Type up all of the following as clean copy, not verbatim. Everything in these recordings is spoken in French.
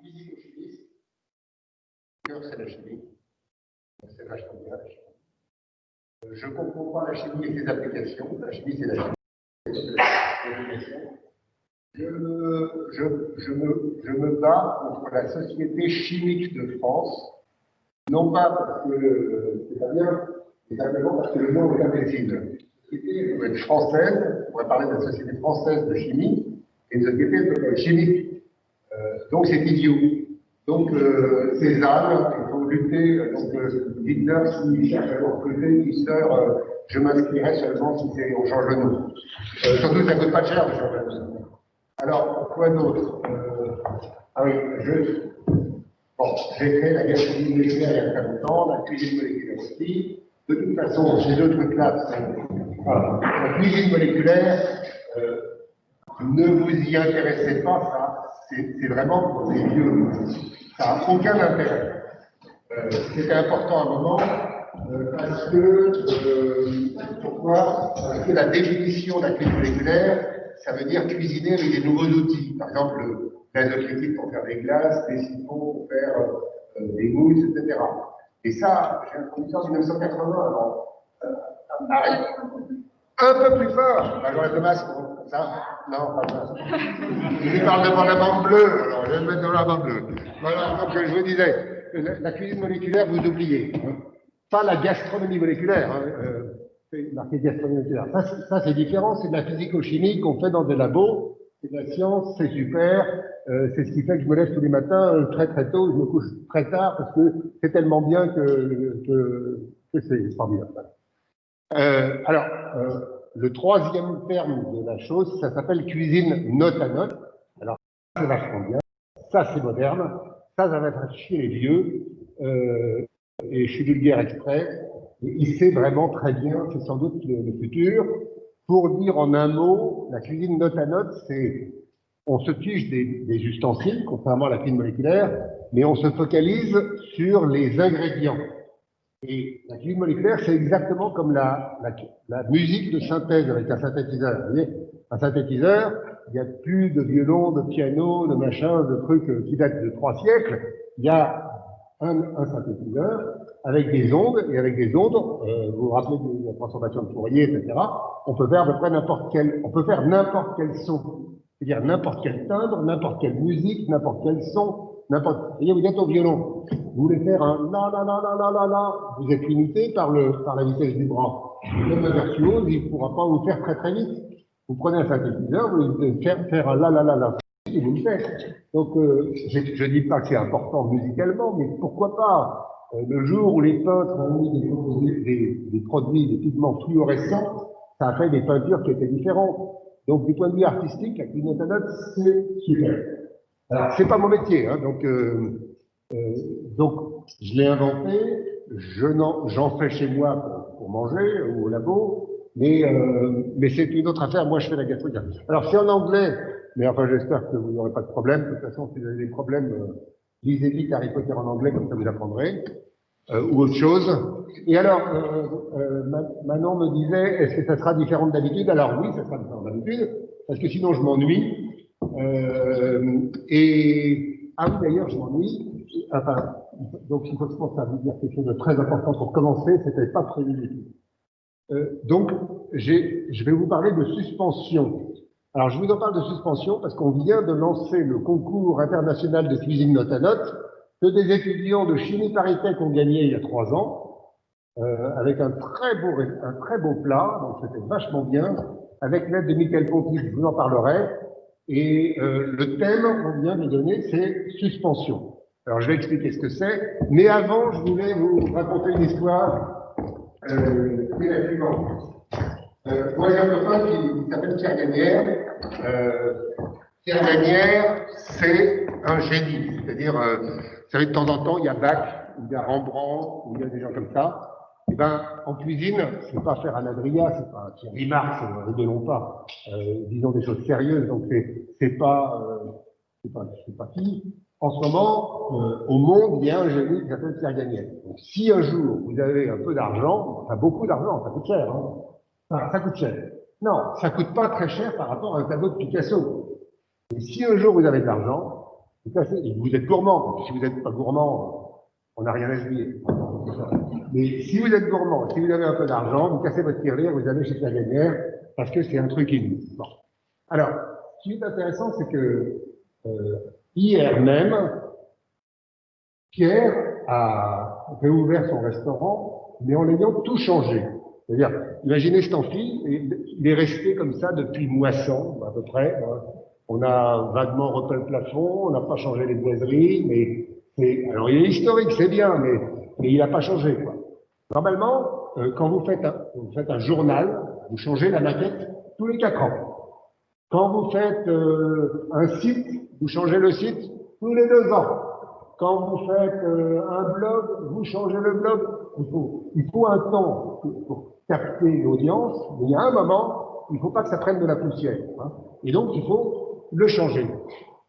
physico-chimiste. Le cœur, c'est la chimie. C'est vachement bien. Je ne comprends pas la chimie et ses applications. La chimie, c'est la chimie. Je me bats contre la Société chimique de France, non pas parce que c'est pas bien, mais simplement parce que le nom est imbécile. La société doit être française, on va parler de la Société française de chimie, et une société doit être chimique. Donc c'est idiot. Donc Cézanne, il faut lutter. Donc Hitler, s'il cherche à recruter, Hitler, je m'inscrirai seulement si on change le nom. Surtout, ça ne coûte pas cher de changer le nom. Alors, quoi d'autre? Ah oui, bon, j'ai fait la gastronomie moléculaire il y a très longtemps, la cuisine moléculaire aussi. De toute façon, ces deux trucs-là, la cuisine moléculaire, ne vous y intéressez pas, ça, c'est vraiment pour les vieux. Ça n'a aucun intérêt. C'était important à un moment, parce que, pourquoi? Parce que la définition de la cuisine moléculaire, ça veut dire cuisiner avec des nouveaux outils. Par exemple, le l'azocritique pour faire des glaces, des siphons pour faire des mousses, etc. Et ça, j'ai introduit ça en 1980, alors, arrête. Un peu plus fort. Bah, j'aurais le masque, ça. Non, pas le masque. Je lui parle devant la bande bleue, alors je vais le mettre dans la bande bleue. Voilà, donc je vous disais, la cuisine moléculaire, vous oubliez. Hein. Pas la gastronomie moléculaire. Hein, c'est marqué gastronomie moléculaire. Ça c'est différent, c'est de la physico-chimie qu'on fait dans des labos. C'est de la science, c'est super. C'est ce qui fait que je me lève tous les matins très très tôt, je me couche très tard parce que c'est tellement bien que c'est formidable. Alors, le troisième terme de la chose, ça s'appelle cuisine note à note. Alors, ça, c'est vachement bien. Ça, c'est moderne. Ça va faire chier les vieux. Et je suis vulgaire exprès. Et il sait vraiment très bien, c'est sans doute le futur. Pour dire en un mot, la cuisine note à note, c'est on se fiche des ustensiles, contrairement à la cuisine moléculaire, mais on se focalise sur les ingrédients. Et la cuisine moléculaire, c'est exactement comme la musique de synthèse avec un synthétiseur. Vous voyez, un synthétiseur, il n'y a plus de violon, de piano, de machin, de trucs qui datent de 3 siècles. Il y a un synthétiseur avec des ondes, et avec des ondes, vous vous rappelez de la transformation de Fourier, etc. On peut faire à peu près on peut faire n'importe quel son. C'est-à-dire n'importe quel timbre, n'importe quelle musique, n'importe quel son, voyez, vous êtes au violon. Vous voulez faire un la la la la la la la, vous êtes limité par la vitesse du bras. Même un virtuose, il ne pourra pas vous faire très très vite. Vous prenez un synthétiseur, vous devez faire un la la la la, et vous le faites. Donc, je dis pas que c'est important musicalement, mais pourquoi pas? Le jour où les peintres ont mis des produits, des pigments fluorescents, ça a fait des peintures qui étaient différentes. Donc, du point de vue artistique, la cuisine note à note, c'est super. Alors, c'est pas mon métier, hein, donc je l'ai inventé, j'en fais chez moi pour manger, ou au labo, mais c'est une autre affaire, moi je fais la gastronomie. Alors, c'est en anglais, mais enfin, j'espère que vous n'aurez pas de problème. De toute façon, si vous avez des problèmes, lisez vite Harry Potter en anglais, comme ça vous apprendrez. Ou autre chose. Et alors, Manon me disait, est-ce que ça sera différent d'habitude? Alors oui, ça sera différent d'habitude, parce que sinon je m'ennuie. Ah oui, d'ailleurs, je m'ennuie. Enfin, donc il faut que je pense à vous dire quelque chose de très important pour commencer, c'était pas prévu du tout. Donc, je vais vous parler de suspension. Alors, je vous en parle de suspension parce qu'on vient de lancer le concours international de cuisine note à note, que des étudiants de chimie Paritech ont gagné il y a 3 ans, avec un très beau plat, donc c'était vachement bien, avec l'aide de Michael Ponty, je vous en parlerai, et le thème qu'on vient de donner, c'est suspension. Alors je vais expliquer ce que c'est, mais avant, je voulais vous raconter une histoire qui est la suivante. Moi, j'ai un copain qui s'appelle Pierre Gagnère. Pierre Gagnère, c'est un génie, c'est-à-dire, vous savez, de temps en temps, il y a Bach, il y a Rembrandt, il y a des gens comme ça. Et ben, en cuisine, c'est pas faire un Adria, c'est pas un Thierry Marx, rigolons pas. Disons des choses sérieuses, donc c'est pas qui. En ce moment, au monde, il y a un génie qui s'appelle Pierre Gagnère. Donc, si un jour, vous avez un peu d'argent, enfin beaucoup d'argent, ça coûte cher, hein. Enfin, ça coûte cher. Non, ça coûte pas très cher par rapport à un tableau de Picasso. Et si un jour vous avez de l'argent, vous êtes gourmand, parce que si vous n'êtes pas gourmand, on n'a rien à se dire. Mais si vous êtes gourmand, si vous avez un peu d'argent, vous cassez votre tirelire, vous allez chez la gagnère, parce que c'est un truc inouï. Bon. Alors, ce qui est intéressant, c'est que hier même, Pierre a réouvert son restaurant, mais en ayant tout changé. C'est-à-dire, imaginez cet amphi, il est resté comme ça depuis Moisson, à peu près. On a vaguement repeint le plafond, on n'a pas changé les boiseries, mais alors il est historique, c'est bien, mais il n'a pas changé, quoi. Normalement, quand vous faites un journal, vous changez la maquette tous les 4 ans. Quand vous faites un site, vous changez le site tous les 2 ans. Quand vous faites un blog, vous changez le blog. Il faut un temps pour capter l'audience, mais il y a un moment, il ne faut pas que ça prenne de la poussière. Hein. Et donc, il faut le changer.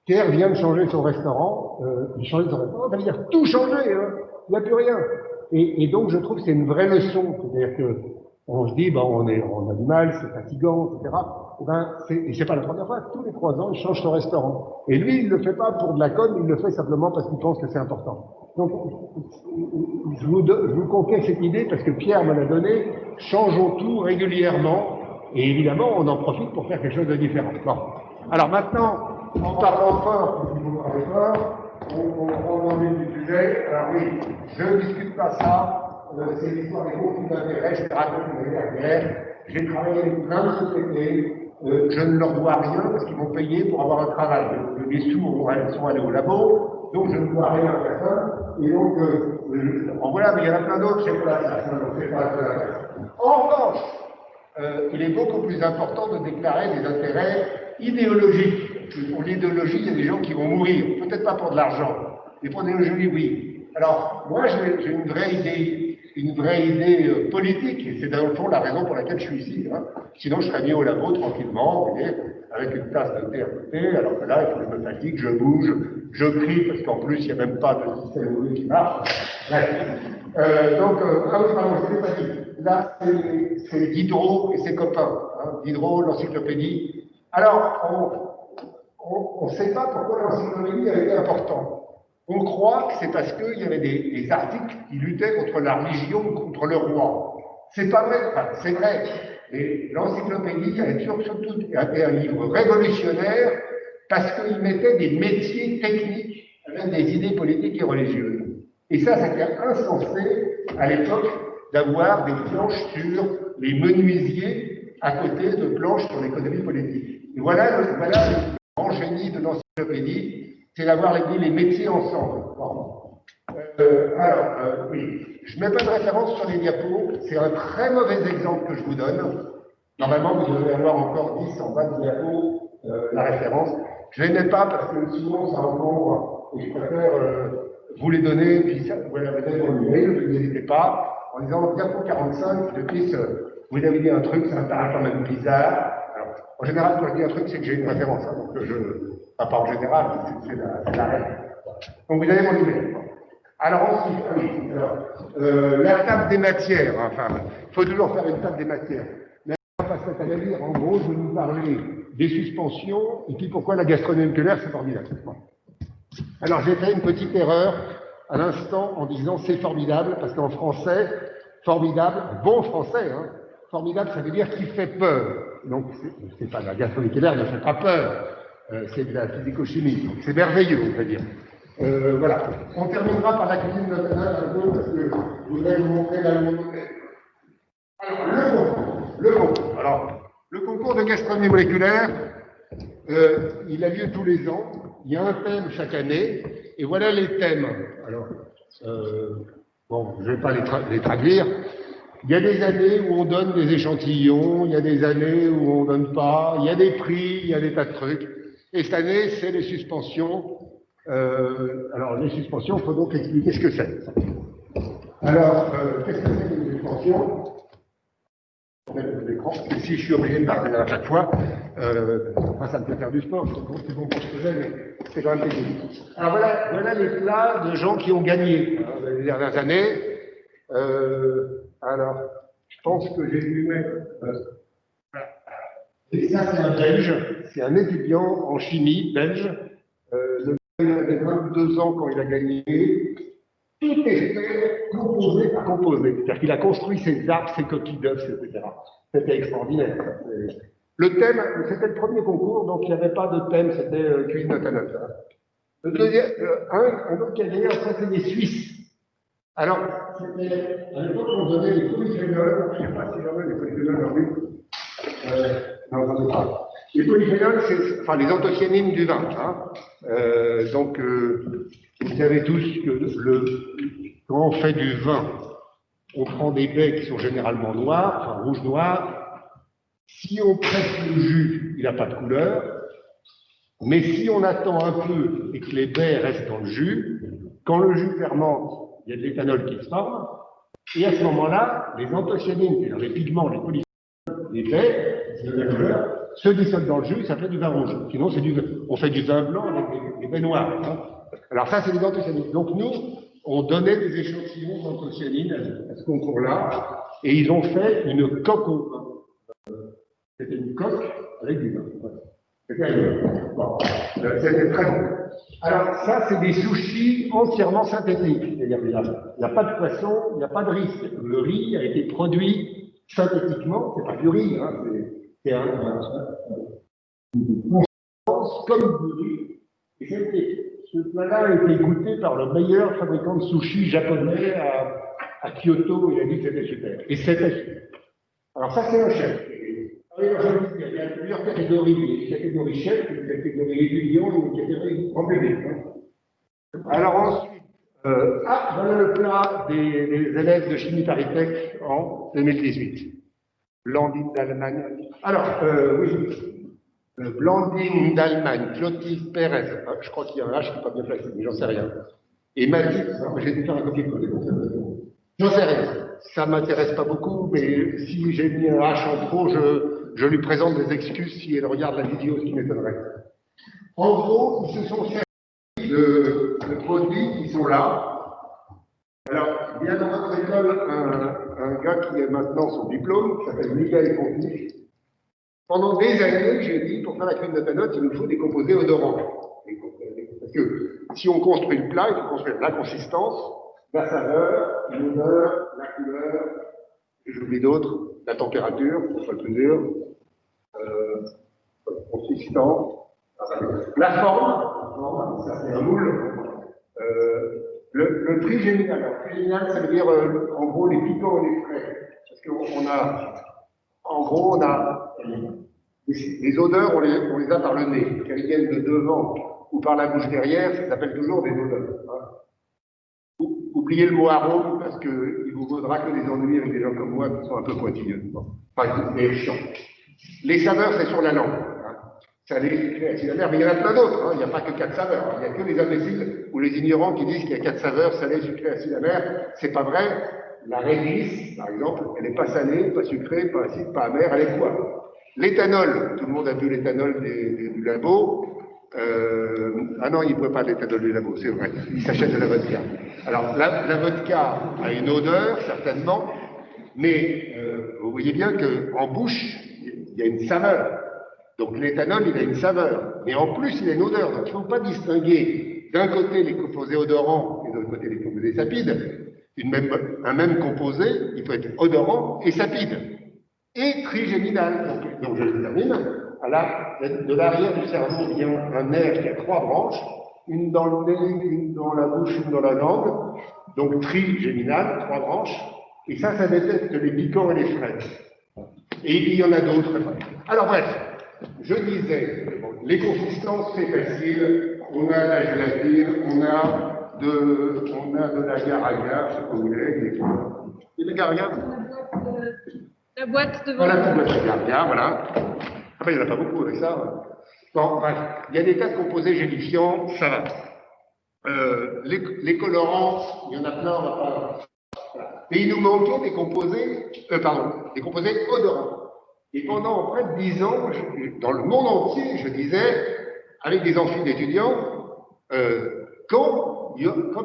Pierre vient de changer son restaurant. Il change son restaurant, ça veut dire tout changer. Hein. Il n'y a plus rien. Et donc, je trouve que c'est une vraie leçon. C'est-à-dire que on se dit, on a du mal, c'est fatigant, etc. Et c'est pas la première fois. Tous les 3 ans, il change son restaurant. Et lui, il le fait pas pour de la com, il le fait simplement parce qu'il pense que c'est important. Donc, je vous confie cette idée parce que Pierre me l'a donné. Changeons tout régulièrement. Et évidemment, on en profite pour faire quelque chose de différent. Bon. Alors maintenant, en parlant fort, parce qu'il faut parler fort, on rentre dans le vif du sujet. Alors oui, je ne discute pas ça. C'est l'histoire des conflits d'intérêts, je te raconte une dernière. J'ai travaillé avec plein de sociétés, je ne leur dois rien parce qu'ils m'ont payé pour avoir un travail. Les sous sont allés au labo, donc je ne dois rien à personne. Et donc, voilà, mais il y en a plein d'autres, c'est pas ça. En revanche, il est beaucoup plus important de déclarer des intérêts idéologiques. Pour l'idéologie, il y a des gens qui vont mourir, peut-être pas pour de l'argent, mais pour l'idéologie, oui. Alors, moi, j'ai une vraie idée politique, et c'est dans le fond la raison pour laquelle je suis ici. Hein. Sinon, je serais mis au labo tranquillement, vous voyez, avec une tasse de thé à côté, alors que là, il faut que je me fatigue, je bouge, je crie, parce qu'en plus, il n'y a même pas de système qui marche. Donc, ah oui, pardon, je ne l'ai pas dit. Là, c'est Diderot et ses copains. Hein. Diderot, l'encyclopédie. Alors, on ne sait pas pourquoi l'encyclopédie a été importante. On croit que c'est parce qu'il y avait des articles qui luttaient contre la religion ou contre le roi. C'est pas vrai, enfin, c'est vrai. Mais l'encyclopédie a surtout été un livre révolutionnaire parce qu'il mettait des métiers techniques avec des idées politiques et religieuses. Et ça, c'était insensé à l'époque d'avoir des planches sur les menuisiers à côté de planches sur l'économie politique. Et voilà le grand génie de l'encyclopédie, c'est d'avoir mis les métiers ensemble. Oui, je ne mets pas de référence sur les diapos, c'est un très mauvais exemple que je vous donne. Normalement, vous devez avoir encore 10 en bas de diapos, la référence. Je ne les mets pas parce que sinon ça encombre, et je préfère vous les donner, puis ça, vous l'avez donné dans l'email, n'hésitez pas, en disant diapo 45, de plus, vous avez dit un truc, ça me paraît quand même bizarre. Alors, en général, quand je dis un truc, c'est que j'ai une référence, hein, donc pas en général, c'est la règle. Donc vous avez mon email. Alors ensuite, la table des matières, enfin, il faut toujours faire une table des matières. Mais on va passer à la lire. En gros, je vais vous parler des suspensions et puis pourquoi la gastronomie moléculaire, c'est formidable. Alors j'ai fait une petite erreur à l'instant en disant c'est formidable, parce qu'en français, formidable, bon français, hein, formidable, ça veut dire qui fait peur. Donc c'est pas la gastronomie moléculaire, ne fait pas peur. C'est de la physico-chimie, donc c'est merveilleux, on va dire. Voilà. On terminera par la cuisine nationale un peu parce que je voudrais vous montrer la montée. Alors, le concours. Alors, le concours de gastronomie moléculaire, il a lieu tous les ans. Il y a un thème chaque année, et voilà les thèmes. Alors, bon, je ne vais pas les traduire. Il y a des années où on donne des échantillons, il y a des années où on ne donne pas, il y a des prix, il y a des tas de trucs. Et cette année, c'est les suspensions. Alors, les suspensions, il faut donc expliquer ce que c'est. Alors, qu'est-ce que c'est que les suspensions? Si je suis obligé de parler à chaque fois, ça me fait faire du sport, c'est bon pour ce que j'ai, mais c'est quand même pénible. Alors voilà les plats de gens qui ont gagné les dernières années. Alors, je pense que j'ai dû mettre... Et ça, c'est un Belge, c'est un étudiant en chimie belge. Le gars, il avait 22 ans quand il a gagné. Tout est fait composé par composé. C'est-à-dire qu'il a construit ses arbres, ses coquilles d'œufs, etc. C'était extraordinaire. Le thème, c'était le premier concours, donc il n'y avait pas de thème, c'était cuisine note. Le deuxième, un autre qui a gagné, ça c'est les Suisses. Alors, c'était, à l'époque, on donnait les polyphénols, je ne sais pas si j'en ai les polyphénols en vue. Non, j'en ai pas. Les polyphénols, c'est enfin, les anthocyanines du vin. Hein. Vous savez tous que quand on fait du vin, on prend des baies qui sont généralement noires, enfin rouge-noir. Si on presse le jus, il n'a pas de couleur. Mais si on attend un peu et que les baies restent dans le jus, quand le jus fermente, il y a de l'éthanol qui se forme. Et à ce moment-là, les anthocyanines, c'est-à-dire les pigments, les polyphénols, les baies, se dissolvent dans le jus, ça fait du vin rouge. Sinon, on fait du vin blanc avec des baies noires. Hein. Alors ça, c'est les anthocyanines. Donc nous, on donnait des échantillons d'anthocyanines à ce concours-là, et ils ont fait une coque au vin. C'était une coque avec du vin. Bon, c'était très bon. Alors ça, c'est des sushis entièrement synthétiques. C'est-à-dire qu'il n'y a pas de poisson, il n'y a pas de riz. Le riz a été produit synthétiquement, c'est pas du riz, hein, c'est un comme du riz. Et ce plat-là a été goûté par le meilleur fabricant de sushis japonais à Kyoto, il a dit que c'était super. Et c'était super. Alors ça, c'est un chef. Il y a plusieurs catégories. Il y a une catégorie chef, une catégorie étudiant, une catégorie grand public. Alors ensuite, voilà le plat des élèves de chimie Paris-Tech en 2018. Blandine d'Allemagne. Alors, oui, Blandine d'Allemagne, Clotilde Pérez. Je crois qu'il y a un H qui n'est pas bien placé, mais j'en sais rien. Et Mathilde, j'ai dû faire un copier-coller. J'en sais rien. Ça ne m'intéresse pas beaucoup, mais si j'ai mis un H en trop, je lui présente des excuses si elle regarde la vidéo, ce qui m'étonnerait. En gros, ils se sont servis de produits qui sont là. Alors, il y a dans notre école un gars qui a maintenant son diplôme, qui s'appelle Michael Conti. Pendant des années, j'ai dit, pour faire la cuisine note, il nous faut des composés odorants. Parce que si on construit le plat, il faut construire la consistance, la saveur, l'odeur, la couleur, et j'oublie d'autres, la température, c'est pas le plus dur, consistance, la forme, ça c'est un moule, le trigéminal. Alors, trigéminal, ça veut dire en gros les piquants et les frais. Parce qu'on a, en gros, on a les odeurs, on les a par le nez, qu'elles viennent de devant ou par la bouche derrière, ça s'appelle toujours des odeurs. Hein. Oubliez le mot arôme parce qu'il vous vaudra que des ennuis avec des gens comme moi qui sont un peu pointilleux. Enfin, mais chiants. Les saveurs, c'est sur la langue. Hein. Ça les sucré acide amer, mais il y en a plein d'autres. Hein. Il n'y a pas que 4 saveurs. Hein. Il n'y a que les imbéciles ou les ignorants qui disent qu'il y a 4 saveurs, salé, sucré, acide amer. C'est pas vrai. La réglisse, par exemple, elle n'est pas salée, pas sucrée, pas acide, pas amère. Elle est quoi? L'éthanol. Tout le monde a vu l'éthanol du labo. Ah non, il ne boit pas de l'éthanol du labo, c'est vrai. Il s'achète de la vodka. Alors, la vodka a une odeur, certainement, mais vous voyez bien qu'en bouche, il y a une saveur. Donc, l'éthanol, il a une saveur. Mais en plus, il a une odeur. Donc, il ne faut pas distinguer d'un côté les composés odorants et de l'autre côté les composés sapides. Un même composé, il peut être odorant et sapide. Et trigéminal. Donc je le termine. De l'arrière du cerveau vient un nerf qui a 3 branches, une dans le nez, une dans la bouche, une dans la langue. Donc trigéminal, 3 branches. Et ça détecte les piquants et les frais. Et il y en a d'autres. Alors bref, je disais, les consistances, c'est facile. On a la gélatine, on a de l'agar-agar, je sais pas où vous voulez. Et l'agar-agar? La boîte devant. Voilà, la boîte d'agar-agar, voilà. Après, il n'y en a pas beaucoup avec ça. Bon, bref, il y a des tas de composés gélifiants, ça va. Les colorants, il y en a plein, on va pas. Voilà. Et il nous manquait des composés, des composés odorants. Et pendant près de 10 ans, dans le monde entier, je disais, avec des amphis d'étudiants, quand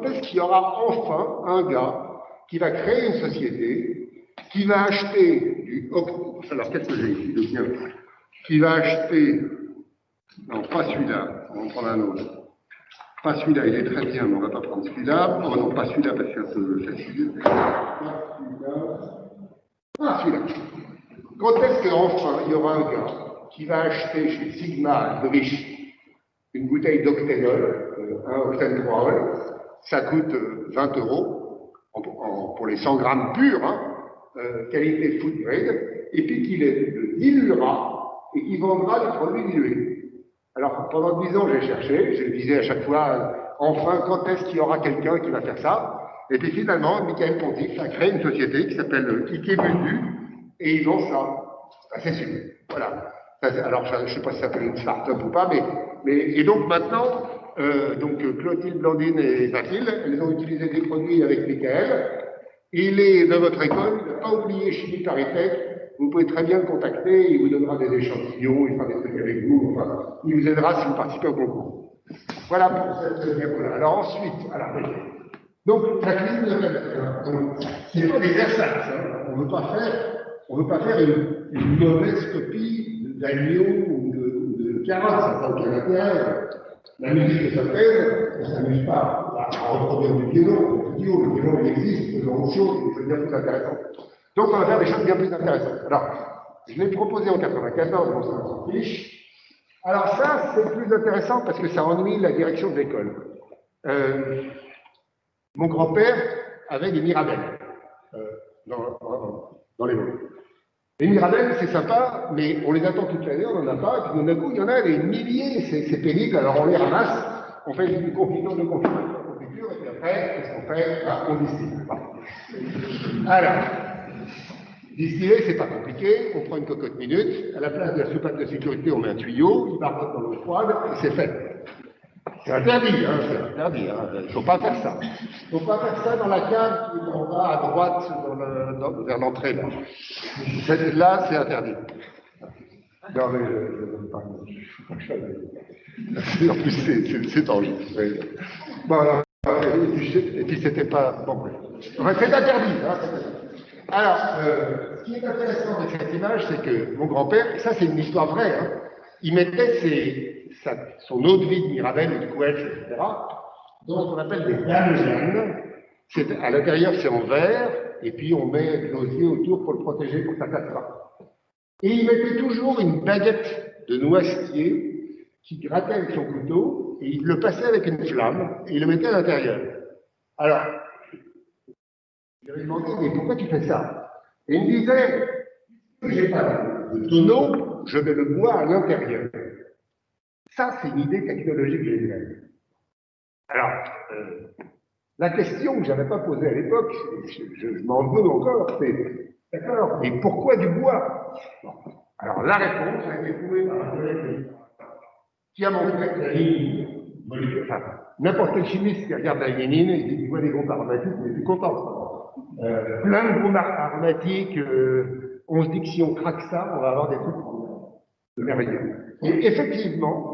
est-ce qu'il y aura enfin un gars qui va créer une société, qui va acheter du... Alors, qu'est-ce que j'ai ici? qui va acheter, non, pas celui-là, on va en prendre un autre. Pas celui-là, il est très bien, mais on ne va pas prendre celui-là. Oh non, pas celui-là, parce que c'est un peu facile. Pas celui-là. Ah, celui-là. Quand est-ce qu'enfin, il y aura un gars qui va acheter chez Sigma Drich une bouteille d'octénol, un octane 3 ça coûte 20 € pour les 100 grammes purs, hein, qualité food grade, et puis qu'il le diluera et qu'il vendra les produits dilués. Alors, pendant 10 ans, j'ai cherché, je disais à chaque fois, enfin, quand est-ce qu'il y aura quelqu'un qui va faire ça? Et puis finalement, Michael Pontic a créé une société qui s'appelle Ike Buldu, et ils vont ça. C'est sûr. Voilà. Alors, je ne sais pas si ça s'appelle une start-up ou pas, et donc maintenant, Clotilde, Blandine et Mathilde, elles ont utilisé des produits avec Michael. Il est de votre école, il n'a pas oublié Chimie Paritech. Vous pouvez très bien le contacter, il vous donnera des échantillons, il fera des trucs avec vous, enfin, il vous aidera si vous participez au concours. Voilà pour cette diapo-là. Alors ensuite, donc la cuisine de c'est pas des ersatz, hein. On ne veut pas faire une mauvaise copie d'agneau ou de carottes, ça n'a aucun intérêt. La musique que ça fait, on ne s'amuse pas à reproduire du violon. Le violon il existe, il y a autre chose, il est bien plus intéressant. Donc on va faire des choses bien plus intéressantes. Alors, je l'ai proposé en 94, bon, ça s'en fiche. Alors ça, c'est plus intéressant parce que ça ennuie la direction de l'école. Mon grand-père avait des mirabelles dans les mots. Les mirabelles, c'est sympa, mais on les attend toute l'année, on n'en a pas, et puis d'un coup, il y en a des milliers, c'est pénible, alors on les ramasse, on fait une confiture, et puis après, qu'est-ce qu'on fait? On distille. Alors, distiller, c'est pas compliqué, on prend une cocotte minute, à la place de la soupape de sécurité, on met un tuyau, il barbote dans l'eau froide, et c'est fait. C'est interdit, hein, il ne faut pas faire ça. Il ne faut pas faire ça dans la cave qui est en bas à droite vers l'entrée. Là, c'est interdit. Non, mais je ne donne pas. En plus, c'est en ligne. Bon, alors, et puis c'était pas. Bon, bref. Enfin, c'est interdit. Hein, alors, ce qui est intéressant avec cette image, c'est que mon grand-père, et ça c'est une histoire vraie, hein, il mettait son eau de vie de Mirabelle ou de Couette, etc., dans ce qu'on appelle des dames. À l'intérieur, c'est en verre, et puis on met de l'osier autour pour le protéger, pour que ça ne casse pas. Et il mettait toujours une baguette de noisetier qui grattait avec son couteau, et il le passait avec une flamme, et il le mettait à l'intérieur. Alors, je lui ai demandé, mais pourquoi tu fais ça? Et il me disait, je n'ai pas de tonneau, je mets le bois à l'intérieur. Ça, c'est une idée technologique géniale. Alors, la question que je n'avais pas posée à l'époque, je m'en veux encore, c'est, d'accord, mais pourquoi du bois? Bon. Alors, la réponse a été trouvée par un collègue qui a montré que la lignine, enfin, n'importe quel chimiste qui regarde la lignine, il voit des groupes aromatiques, il est plus content. Plein de groupes aromatiques, on se dit que si on craque ça, on va avoir des trucs merveilleux. Et effectivement,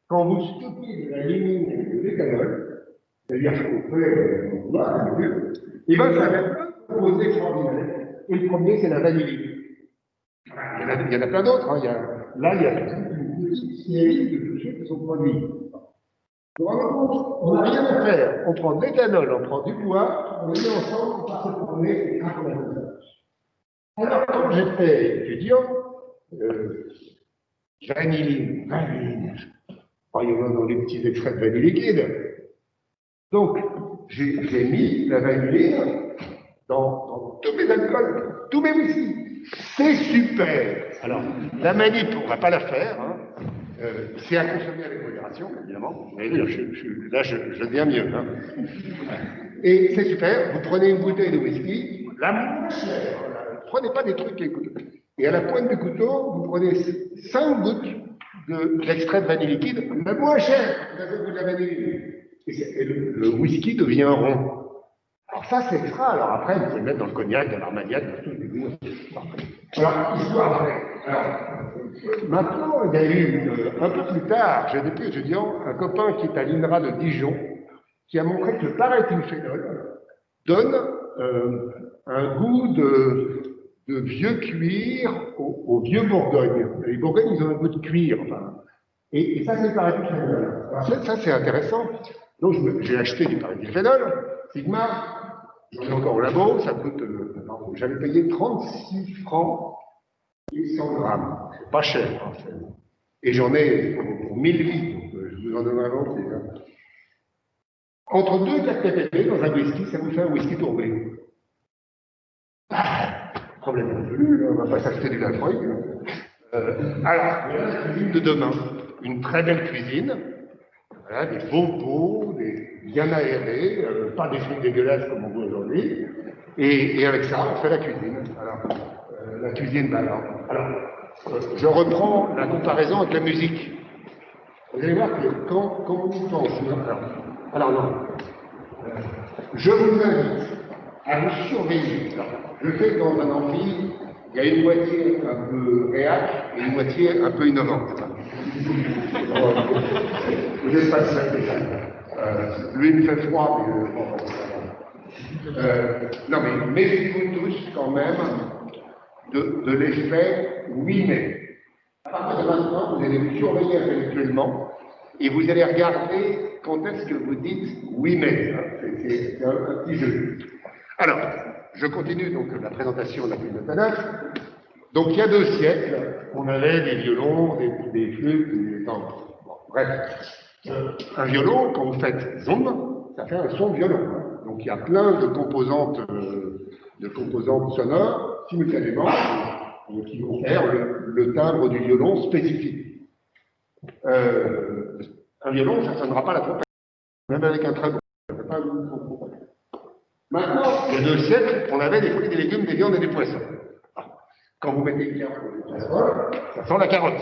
quand vous stockez de la lignine et de l'éthanol, c'est-à-dire qu'on fait, et bien ça va plein de composés extraordinaires. Et le premier, c'est la vanilline. Il y en a plein d'autres. Hein. Là, il y a une petite série de choses qui sont produits. On n'a rien à faire. On prend de l'éthanol, on prend du bois, on les met ensemble, on part se promener et craque la vanille. Alors, quand j'étais étudiant, vanilline. Oh, il y en a dans les petits extraits de vanille liquide. Donc, j'ai mis la vanilline dans tous mes alcools, tous mes whisky. C'est super. Alors, la manip, on ne va pas la faire. Hein. C'est à consommer avec modération, évidemment. Mais là, je deviens mieux. Hein. Et c'est super. Vous prenez une bouteille de whisky, la moins chère. Prenez pas des trucs qui écoutent. Et à la pointe du couteau, vous prenez 5 gouttes de l'extrait de vanille liquide, la moins chère, de la vanille. Et le whisky devient rond. Alors ça, c'est extra. Alors après, vous pouvez le mettre dans le cognac, dans l'armagnac, dans tout le goût. Alors, histoire vraie. Alors, maintenant, il y a eu, un peu plus tard, j'étais plus étudiant, un copain qui est à l'INRA de Dijon, qui a montré que le paréthylphénol donne un goût de de vieux cuir au vieux Bourgogne. Les Bourgognes, ils ont un peu de cuir, enfin. Et ça, c'est paradiphénol. Ça, c'est intéressant. Donc, j'ai acheté du paradiphénol, Sigma, j'en ai encore au labo, ça coûte, j'avais payé 36 francs et 100 grammes. C'est pas cher, en fait. Et j'en ai pour 1000 litres, donc je vous en donnerai volontiers. Hein. Entre 2 4 ppb dans un whisky, ça vous fait un whisky tourbé. Problème résolu, on ne va pas s'acheter du Lafroy. Alors, voilà la cuisine de demain. Une très belle cuisine. Voilà, des beaux pots, bien aérés, pas des trucs dégueulasses comme on voit aujourd'hui. Et avec ça, on fait la cuisine. Alors, la cuisine, je reprends la comparaison avec la musique. Vous allez voir que quand on y pense, alors non, je vous invite à vous surveiller. Je sais que dans un amphi, il y a une moitié un peu réac et une moitié un peu innovante. Vous n'êtes pas seul déjà. Lui, il me fait froid, mais non, mais méfiez-vous tous quand même de l'effet oui mais. À partir de maintenant, vous allez vous surveiller intellectuellement et vous allez regarder quand est-ce que vous dites oui mais. C'est un petit jeu. Alors, je continue donc la présentation de la flûte de Taneuf. Donc il y a 2 siècles, on avait des violons, des flûtes, bref. Un violon, quand vous faites zoom, ça fait un son de violon. Donc il y a plein de composantes sonores simultanément qui vont faire le timbre du violon spécifique. Un violon, ça ne sonnera pas la trompette, même avec un très bon. Maintenant, il y a 2 siècles, on avait des fruits, des légumes, des viandes et des poissons. Quand vous mettez une carotte dans une casserole, ça sent la carotte.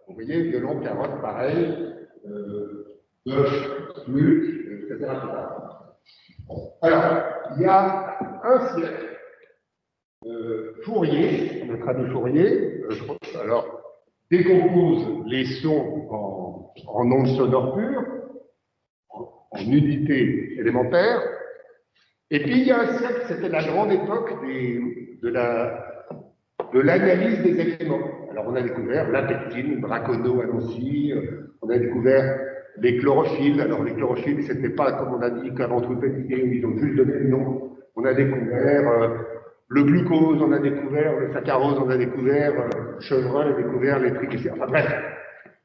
Vous voyez, violon, carotte, pareil, bœuf, flûte, etc. Alors, il y a un siècle, Fourier, notre ami Fourier, décompose les sons en ondes sonores pures, en unités élémentaires. Et puis il y a un siècle, c'était la grande époque de l'analyse des éléments. Alors on a découvert la pectine, Braconneau à Nancy, on a découvert les chlorophylles. Alors les chlorophylles, c'était pas comme on a dit qu'avant tout petit, ils ont juste donné le nom. On a découvert le glucose, on a découvert le saccharose, on a découvert le chevreul, on a découvert les triglycérides. Enfin bref,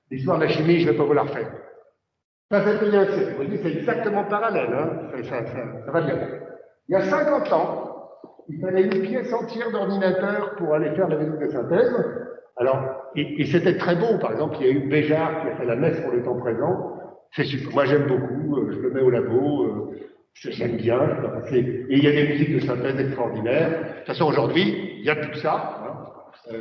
l'histoire de la chimie, je ne vais pas vous la refaire. Ça, c'était il y a un siècle. Vous voyez, c'est exactement parallèle, hein. Ça va bien. Il y a 50 ans, il fallait une pièce entière d'ordinateur pour aller faire la musique de synthèse. Alors, et c'était très beau. Par exemple, il y a eu Béjart qui a fait la messe pour le temps présent. C'est super. Moi, j'aime beaucoup. Je le mets au labo. J'aime bien. Et il y a des musiques de synthèse extraordinaires. De toute façon, aujourd'hui, il n'y a plus que ça. Hein,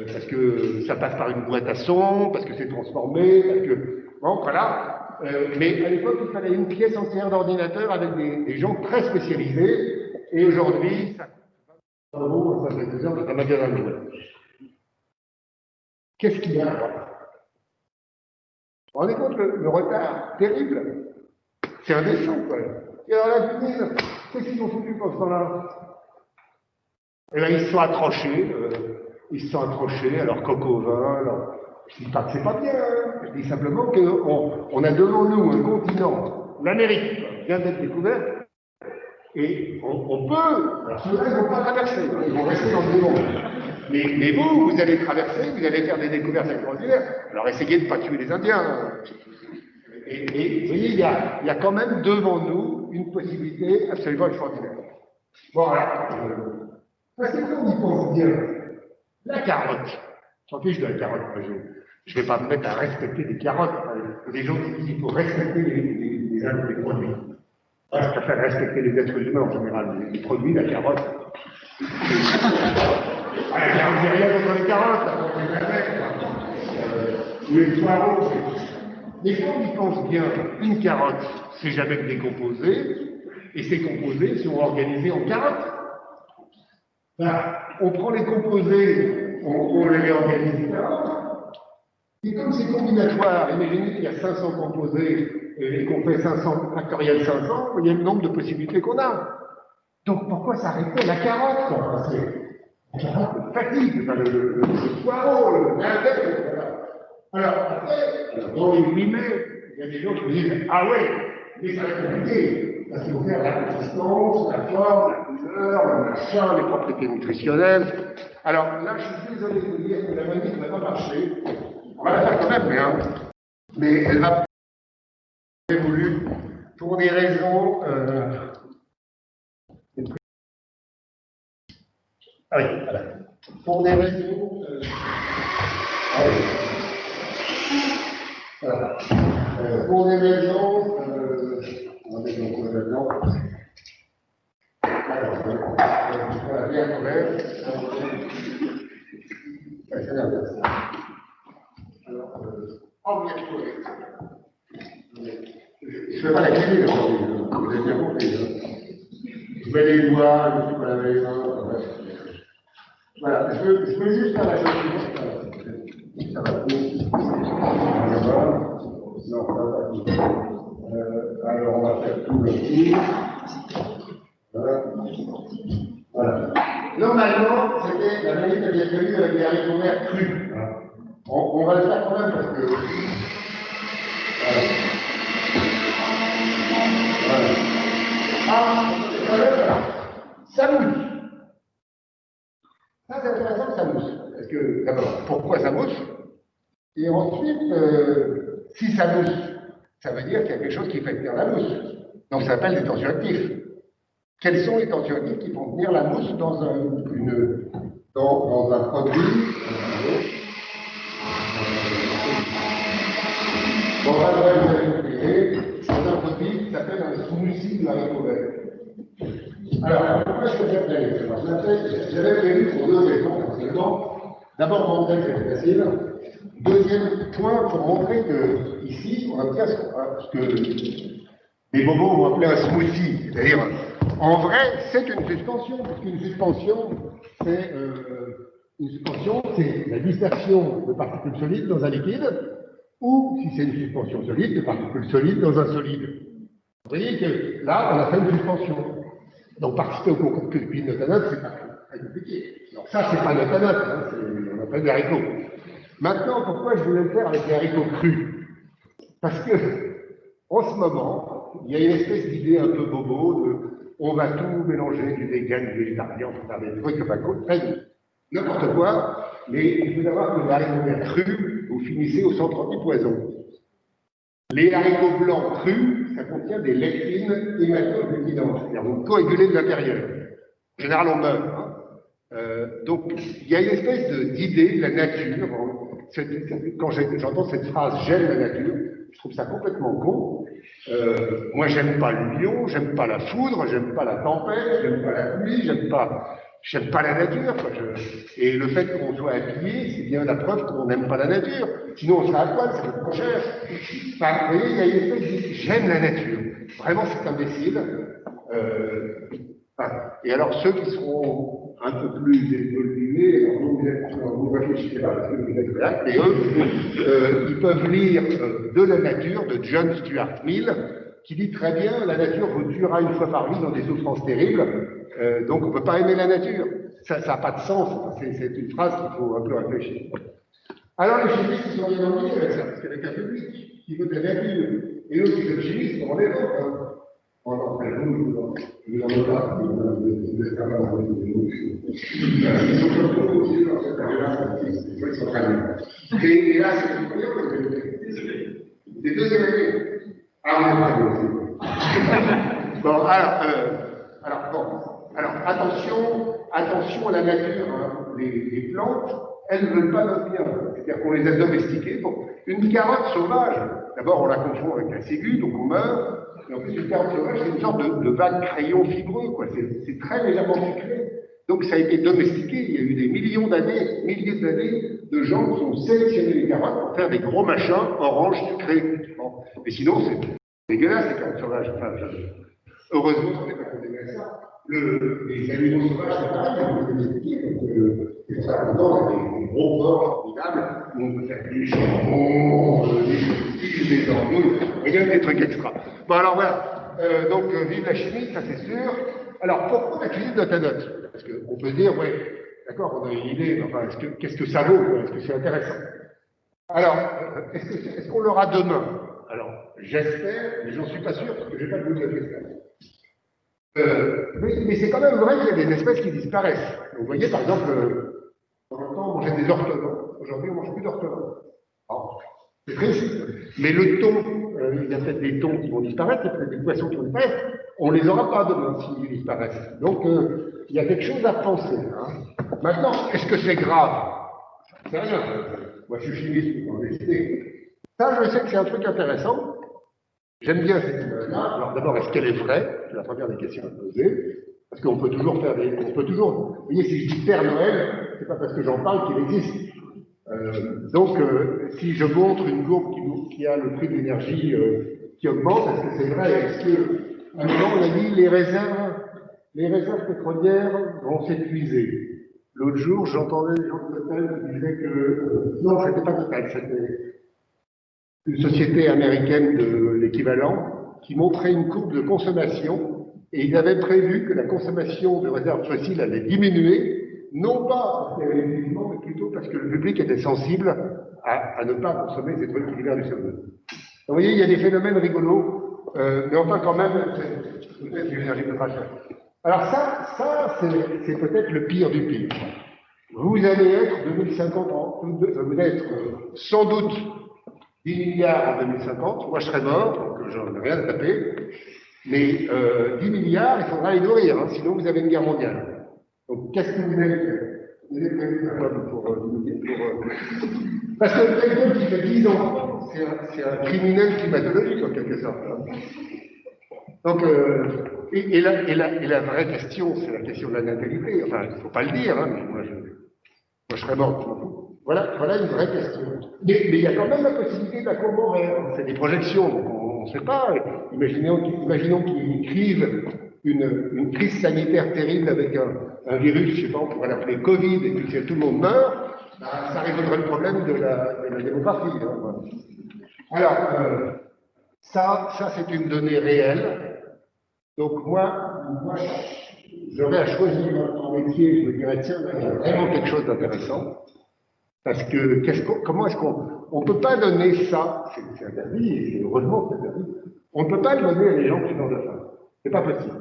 parce que ça passe par une boîte à son, parce que c'est transformé, parce que... Bon, voilà. Mais à l'époque, il fallait une pièce entière d'ordinateur avec des gens très spécialisés. Et aujourd'hui, ça fait 2 heures dans un magasin de jouets. Qu'est-ce qu'il y a? Vous vous rendez compte le retard terrible? C'est indécent, quoi. Et alors la cuisine, qu'est-ce qu'ils ont foutu pour ce temps-là? Eh bien, ils se sont accrochés à leur coq au vin. Je ne dis pas que c'est pas bien, hein. Je dis simplement qu'on a devant nous un continent, l'Amérique, vient d'être découverte, et on peut, alors ceux-là, ils ne vont pas traverser, ils vont rester dans le monde. Mais vous allez traverser, vous allez faire des découvertes extraordinaires. Alors essayez de ne pas tuer les Indiens. Et vous voyez, il y a quand même devant nous une possibilité absolument extraordinaire. Bon, alors, parce que quand on y pense bien, la carotte, s'en fiche de la carotte, je ne vais pas me mettre à respecter des carottes. Les gens qui disent qu'il faut respecter les produits. Moi, je préfère respecter les êtres humains en général. Les produits, la carotte. La carotte, j'ai rien contre les carottes, ou les poireaux. Mais quand on y pense bien, une carotte, c'est jamais que décomposé, et ces composés sont organisés en carottes. Enfin, on prend les composés, on les organise en carottes. Et comme c'est combinatoire, imaginez qu'il y a 500 composés et qu'on fait 500 factoriel 500, vous voyez le nombre de possibilités qu'on a. Donc pourquoi s'arrêter à la carotte, quoi? fatigue, enfin, le poireau, l'index, voilà. Alors après, dans les 8 mai, il y a des gens qui me disent, ah ouais, mais ça va être compliqué, parce qu'il faut faire la consistance, la forme, la couleur, le machin, les propriétés nutritionnelles. Alors là, je suis désolé de vous dire que la manip ne va pas marcher. On va la faire quand même, mais elle va pas voulu pour des raisons. Ah oui, voilà. Pour des raisons. Ah oui. Voilà. Pour des raisons. On va mettre donc là-dedans. Alors, voilà, bien quand même. C'est l'inverse. Alors, en bien je ne fais pas la cuisine aujourd'hui, vous avez bien compris. Je mets les doigts, je ne suis pas laver les mains. Voilà, je veux juste faire la chose suivante. Ça va non, ça va pas. Alors, on va faire tout le tour. Voilà. Voilà. Normalement, c'était la manip avait prévue avec des haricots verts crus. On va le faire quand même parce que. Voilà. Voilà. Ah, ça mousse. Ça, c'est intéressant que ça mousse. Parce que, d'abord, pourquoi ça mousse? Et ensuite, si ça mousse, ça veut dire qu'il y a quelque chose qui fait tenir la mousse. Donc, ça s'appelle des tensioactifs. Quels sont les tensioactifs qui font tenir la mousse dans un produit dans un produit qui s'appelle un smoothie de haricot vert. Alors, pourquoi je fais cette planète? J'avais prévu pour deux raisons, essentiellement. D'abord, montrer que c'est facile. Deuxième point, pour montrer que ici, on obtient ce que les bobos vont appeler un smoothie. C'est-à-dire, en vrai, c'est une suspension, puisqu'une suspension, c'est la dispersion de particules solides dans un liquide, ou, si c'est une suspension solide, de particules solides dans un solide. Vous voyez que là, on a fait une suspension. Donc, participer au concours de cuisine notanote, c'est pas très compliqué. Alors, ça, c'est pas notanote, hein, on appelle des haricots. Maintenant, pourquoi je voulais le faire avec des haricots crus? Parce que, en ce moment, il y a une espèce d'idée un peu bobo de on va tout mélanger, du vegan, du végétarien, on va faire des trucs, n'importe quoi, mais il faut savoir que les haricots verts crus, vous finissez au centre antipoison. Les haricots blancs crus, ça contient des lectines hématoglutinantes, c'est-à-dire vous coagulez de l'intérieur. En général, on meurt. Hein. Donc, il y a une espèce d'idée de la nature. Quand j'entends cette phrase « j'aime la nature », je trouve ça complètement con. Moi, j'aime pas le lion, j'aime pas la foudre, j'aime pas la tempête, j'aime pas la pluie, j'aime pas la nature. Et le fait qu'on soit habillé, c'est bien la preuve qu'on n'aime pas la nature. Sinon, on serait à poil, ça coûte trop cher. Enfin, vous voyez, il y a une espèce de j'aime la nature. Vraiment, c'est imbécile. Et alors, ceux qui seront un peu plus évolués, vous réfléchissez pas parce que vous êtes là, mais eux, ils peuvent lire De la nature de John Stuart Mill, qui dit très bien la nature vous tuera une fois par vie dans des souffrances terribles, donc on ne peut pas aimer la nature. Ça n'a pas de sens, c'est une phrase qu'il faut un peu réfléchir. Alors les chimistes ils sont bien ennuyés avec ça, parce qu'avec un public qui veut de la nature, et eux qui sont chimistes, ils vont les autres. On en fait vous en avez pas, vous êtes capables de vous. Ils sont surtout aussi dans cette période-là, ils sont très bien. Et là, c'est incroyable, les deuxième année. Ah, on est très bien. Bon, alors, attention à la nature, hein. Les plantes, elles ne veulent pas notre bien. C'est-à-dire qu'on les a domestiquées. Bon, une carotte sauvage, d'abord on la confond avec la ciguë, donc on meurt. Et en plus, une carotte sauvage, c'est une sorte de vague crayon fibreux, quoi. C'est très légèrement sucré. Donc ça a été domestiqué. Il y a eu des milliers d'années de gens qui ont sélectionné les carottes pour faire des gros machins orange sucrés. Bon. Mais sinon, c'est dégueulasse, les carottes sauvages. Enfin, heureusement, on n'est pas condamné à ça. Les animaux sauvages, c'est pareil, on peut domestiquer. C'est pour ça qu'on a des gros porcs formidables où on peut faire des jambons, des saucisses, des andouilles, rien des trucs extra. Bon, alors voilà. Donc, vive la chimie, ça c'est sûr. Alors, pourquoi la cuisine notanote? Parce qu'on peut dire, ouais, D'accord, on a une idée, mais enfin, qu'est-ce que ça vaut, quoi? Est-ce que c'est intéressant? Alors, est-ce qu'on l'aura demain? Alors, j'espère, mais j'en suis pas sûr, parce que j'ai pas de boule de cristal. Mais c'est quand même vrai qu'il y a des espèces qui disparaissent. Vous voyez, par exemple, dans le temps, on mangeait des ortolans. Aujourd'hui, on ne mange plus d'ortolans. C'est triste. Mais le thon, il y a peut-être des thons qui vont disparaître, il y a peut-être des poissons qui vont disparaître. On ne les aura pas demain s'ils disparaissent. Donc, il y a quelque chose à penser. Hein. Maintenant, est-ce que c'est grave? C'est rien. Moi, je suis chimiste, on décider. Ça, je sais que c'est un truc intéressant. J'aime bien cette image-là. Alors d'abord, est-ce qu'elle est vraie? C'est la première des questions à poser. Parce qu'on peut toujours faire des... On peut toujours... Vous voyez, si je dis Père Noël, c'est pas parce que j'en parle qu'il existe. Donc, si je montre une courbe qui a le prix de l'énergie qui augmente, est-ce que c'est vrai? Est-ce que, à un moment, on a dit les réserves pétrolières vont s'épuiser. L'autre jour, j'entendais des gens de Total qui disaient que non, c'était pas Total, c'était une société américaine de l'équivalent qui montrait une courbe de consommation et ils avaient prévu que la consommation de réserves fossiles allait diminuer, non pas parce qu'il y avait des équipements, mais plutôt parce que le public était sensible à ne pas consommer ces trucs qui libèrent du CO2. Vous voyez, il y a des phénomènes rigolos, mais enfin quand même, c'est peut-être une énergie de rachat. Alors ça c'est peut-être le pire du pire. Vous allez être 2050, vous allez être sans doute 10 milliards en 2050, moi je serai mort, donc j'en ai rien à taper, mais 10 milliards, il faudra les nourrir, hein, sinon vous avez une guerre mondiale. Donc qu'est-ce que vous avez fait? Vous avez prévu Parce que quelqu'un qui fait 10 enfants, c'est un criminel climatologique en quelque sorte. Hein. Donc, et la vraie question, c'est la question de la natalité. Enfin, il ne faut pas le dire, hein, mais moi je serais mort. Voilà une vraie question. Mais il y a quand même la possibilité de la courbe horaire. C'est des projections, donc on ne sait pas. Imaginons qu'ils écrivent une crise sanitaire terrible avec un virus, je ne sais pas, on pourrait l'appeler Covid, et puis si tout le monde meurt, ça résoudrait le problème de la démographie. Hein. Alors, ça c'est une donnée réelle. Donc moi j'aurais à choisir un métier, je me dirais, tiens, il y a vraiment quelque chose d'intéressant. Parce que, comment est-ce qu'on ne peut pas donner ça, c'est interdit, et heureusement c'est interdit, on ne peut pas le donner à des gens qui meurent de faim. C'est pas possible.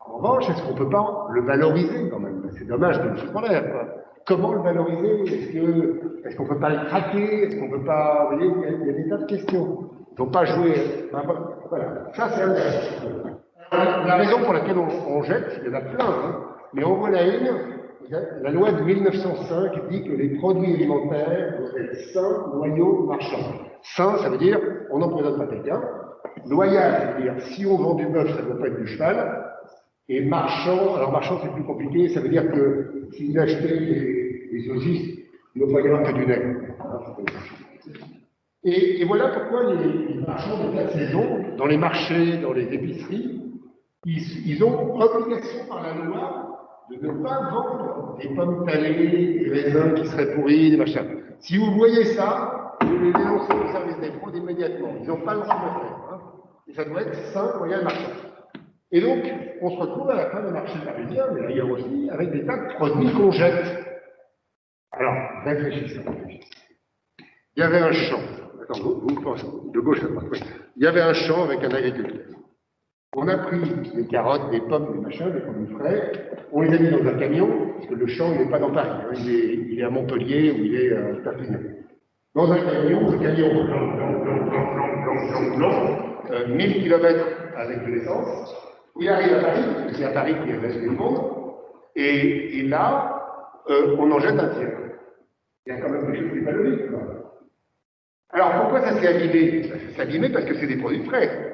En revanche, est-ce qu'on ne peut pas le valoriser quand même? C'est dommage de le foutre en l'air, quoi. Comment le valoriser? Est-ce qu'on ne peut pas le craquer? Est-ce qu'on ne peut pas... Vous voyez, il y a des tas de questions. Il ne faut pas jouer... Voilà, ça c'est intéressant. La raison pour laquelle on jette, il y en a plein, hein, mais on voit la loi de 1905 dit que les produits alimentaires doivent être sains, loyaux, marchands. Sain, ça veut dire on n'empoisonne pas quelqu'un. Loyal, ça veut dire si on vend du bœuf, ça ne doit pas être du cheval. Et marchand, alors marchand c'est plus compliqué, ça veut dire que si vous achetez des saucisses, il ne doit pas y avoir que du nègre. Et voilà pourquoi les marchands de la saison, dans les marchés, dans les épiceries, ils ont obligation par la loi de ne pas vendre des pommes talées, des raisins qui seraient pourris, des machins. Si vous voyez ça, vous les dénoncez au service des fraudes immédiatement. Ils n'ont pas le droit de le faire. Hein. Et ça doit être sain, loyal, marchand. Et donc, on se retrouve à la fin d'un marché parisien, mais ailleurs aussi, avec des tas de produits qu'on jette. Alors, réfléchissez. Il y avait un champ. Attends, vous pensez, de gauche à droite. Il y avait un champ avec un agriculteur. On a pris des carottes, des pommes, des machins, des produits frais, on les a mis dans un camion, parce que le champ, il n'est pas dans Paris, hein, il est à Montpellier ou il est à Perpignan. Dans un camion, le camion, blanc, 1000 km avec de l'essence, il arrive à Paris, parce que c'est à Paris qu'il reste le monde, et là, on en jette un tiers. Il y a quand même quelque chose qui n'est pas logique, quoi. Alors pourquoi ça s'est abîmé? Ça s'est abîmé parce que c'est des produits frais.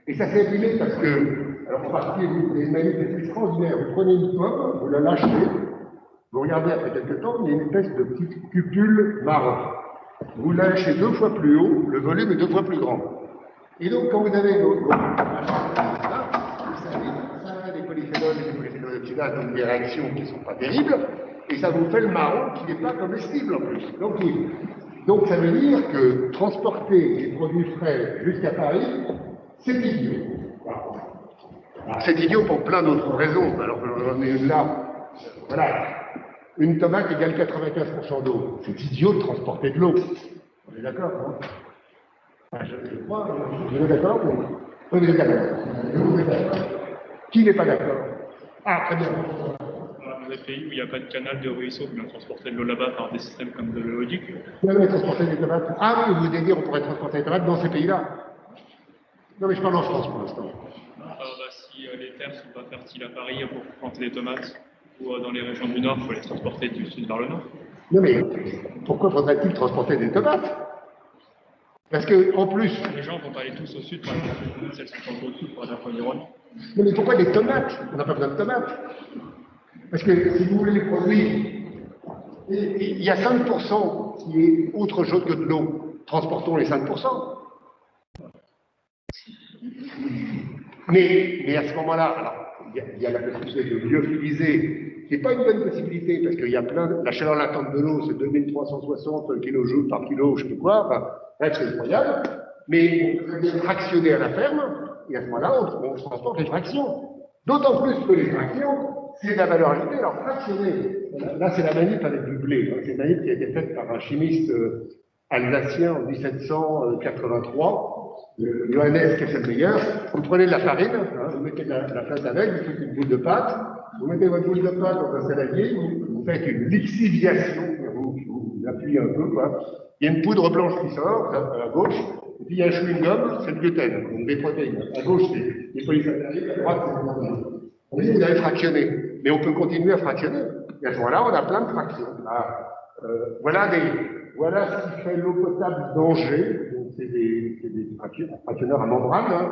Et ça s'est abîmé parce que, alors en particulier, les manifestations extraordinaires, vous prenez une pomme, vous la lâchez, vous regardez après quelques temps, il y a une espèce de petite cupule marron. Vous lâchez 2 fois plus haut, le volume est 2 fois plus grand. Et donc quand vous avez vos ça fait des polyphénols et des polyphénols oxydases, donc des réactions qui ne sont pas terribles, et ça vous fait le marron qui n'est pas comestible en plus. Donc ça veut dire que transporter des produits frais jusqu'à Paris, c'est idiot. Alors, c'est idiot pour plein d'autres raisons. Alors j'en ai une là. Voilà. une tomate égale 95% d'eau. C'est idiot de transporter de l'eau. On est d'accord, hein? Je crois, vous êtes d'accord? Vous êtes d'accord? Vous êtes d'accord? Qui n'est pas d'accord? Ah, très bien. Dans des pays où il n'y a pas de canal de ruisseau, mais on transportait de l'eau là-bas par des systèmes comme de l'éolique. Vous allez transporter des tomates. Ah oui, vous voulez dire on pourrait transporter des tomates dans ces pays-là? Non, mais je parle en France pour l'instant. Si les terres ne sont pas fertiles à Paris pour planter des tomates, ou dans les régions du Nord, il faut les transporter du sud vers le Nord. Non, mais pourquoi faudrait-il transporter des tomates? Parce que, en plus. Les gens ne vont pas aller tous au sud pour aller planter des tomates, elles sont pas au sud pour aller faire l'environnement. Non, mais pourquoi des tomates? On n'a pas besoin de tomates. Parce que si vous voulez les produits, il y a 5% qui est autre chose que de l'eau. Transportons les 5%. Mais à ce moment-là, alors, il y a la possibilité de lyophilisé, qui n'est pas une bonne possibilité, parce qu'il y a la chaleur latente de l'eau, c'est 2360 kJ par kilo, je sais pas quoi, enfin, bref, c'est incroyable, mais on peut fractionner à la ferme, et à ce moment-là, on transporte les fractions. D'autant plus que les fractions, c'est de la valeur ajoutée, alors fractionner. Là, c'est la manip avec du blé, c'est une manip qui a été faite par un chimiste alsacien en 1783, Johannes Kesselmeyer. Vous prenez de la farine, hein, vous mettez de la pâte avec, vous faites une boule de pâte, vous mettez votre boule de pâte dans un saladier, vous faites une lixiviation, vous appuyez un peu, quoi. Il y a une poudre blanche qui sort à la gauche, et puis il y a un chewing-gum, c'est le gluten, donc des protéines. À gauche, c'est les polysaccharides, à droite, c'est les protéines. Vous avez fractionné, mais on peut continuer à fractionner. Et à ce moment-là, on a plein de fractions. Voilà ce qui fait l'eau potable d'Angers. C'est des fractionneurs à membrane. Hein.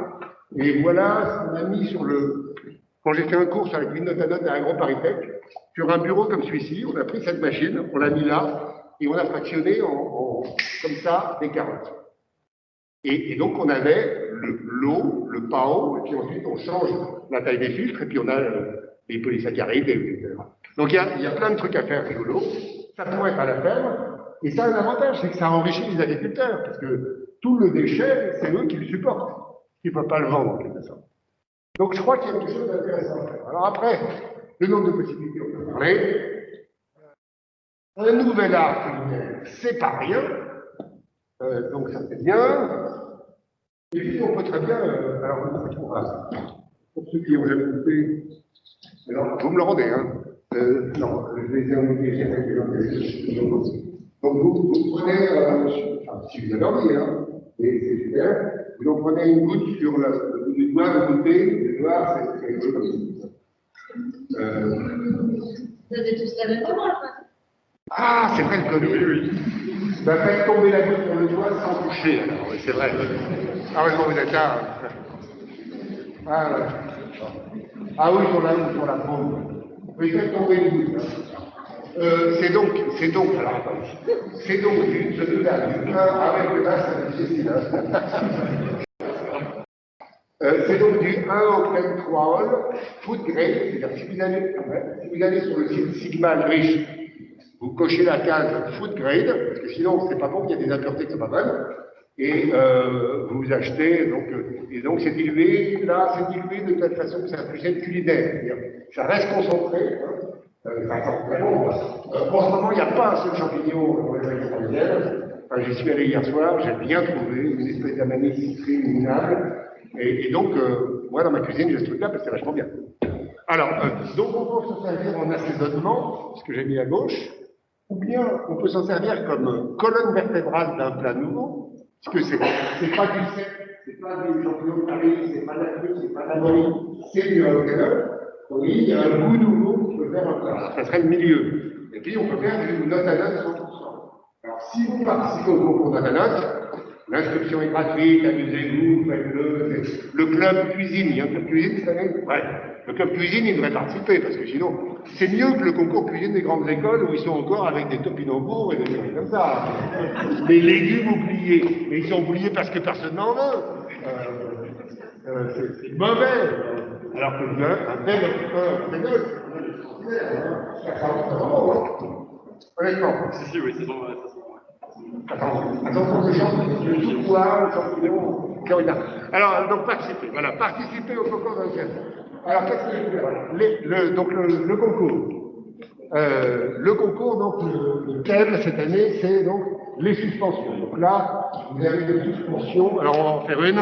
Et voilà ce qu'on a mis sur le. Quand j'ai fait un cours avec une note à note à AgroParisTech, sur un bureau comme celui-ci, on a pris cette machine, on l'a mis là, et on a fractionné comme ça des carottes. Et donc on avait l'eau, le PAO, et puis ensuite on change la taille des filtres, et puis on a les polysaccharides, etc. Donc il y a plein de trucs à faire rigolos. Ça pourrait être à la ferme, et ça a un avantage, c'est que ça enrichit les agriculteurs, parce que tout le déchet, c'est eux qui le supportent, qui ne peuvent pas le vendre en quelque sorte. Donc je crois qu'il y a quelque chose d'intéressant à faire. Alors après, le nombre de possibilités, on peut parler. Un nouvel art culinaire, c'est pas rien, donc ça c'est bien. Et puis on peut très bien, alors pour ceux qui ont jamais goûté, alors vous me le rendez, hein. Non, je les ai envoyés avec les gens. Donc vous prenez, si vous avez envie, hein, et c'est super, vous en prenez une goutte sur le bout du doigt, vous goûtez, le doigt, c'est quelque chose comme ça. Vous avez tous la même commande, quoi. Ah, c'est vrai le connu, oui. Ben, faites tomber la goutte sur le doigt sans toucher, alors, oui, c'est vrai. Heureusement, vous êtes là. Ah, ouais. Ah oui, sur la paume. Oui, faites tomber une goutte. C'est donc, alors attendez, c'est donc celui-là, avec le bas, c'est difficile. C'est donc du 1 octane 3 ol, food grade, c'est-à-dire si vous allez sur le site Sigma Riche, vous cochez la case food grade, parce que sinon c'est pas bon, il y a des impuretés qui sont pas bonnes, et vous achetez, donc c'est dilué, là c'est dilué de telle façon que ça puisse être culinaire, c'est-à-dire ça reste concentré, hein, en ce moment il n'y a pas un seul champignon dans les régions parisiennes, enfin, j'y suis allé hier soir, j'ai bien trouvé une espèce d'amanite citrée minable, et donc moi dans ma cuisine j'ai ce truc-là parce que c'est vachement bien. Alors, donc on peut se servir en assaisonnement, ce que j'ai mis à gauche, ou bien on peut s'en servir comme colonne vertébrale d'un plat nouveau, parce que c'est pas du sel, c'est pas du champignon de Paris, c'est pas de la crue, c'est pas de la moline, c'est du roquefort. Oui, il y a un goût nouveau qui peut faire un plat. Alors, ça serait le milieu. Et puis on peut faire une note à note 100%. Alors si vous participez au concours note à note, l'inscription est gratuite, amusez-vous, faites-le. Le club cuisine, il y a un club cuisine cette année? Ouais. Le club cuisine, il devrait participer, parce que sinon, c'est mieux que le concours cuisine des grandes écoles où ils sont encore avec des topinambours et des choses comme ça. Les légumes oubliés. Mais ils sont oubliés parce que personne n'en veut. C'est mauvais. Alors que un bel occupeur, honnêtement. Si, oui, c'est bon. Attention, je chante le sous-poids, le champignon, Florida. Alors, donc participer au concours d'enquête. Alors, qu'est-ce que je veux faire? Donc, le concours. le concours, donc le thème cette année, c'est donc les suspensions. Donc là, vous avez des suspensions. Alors on va en faire une.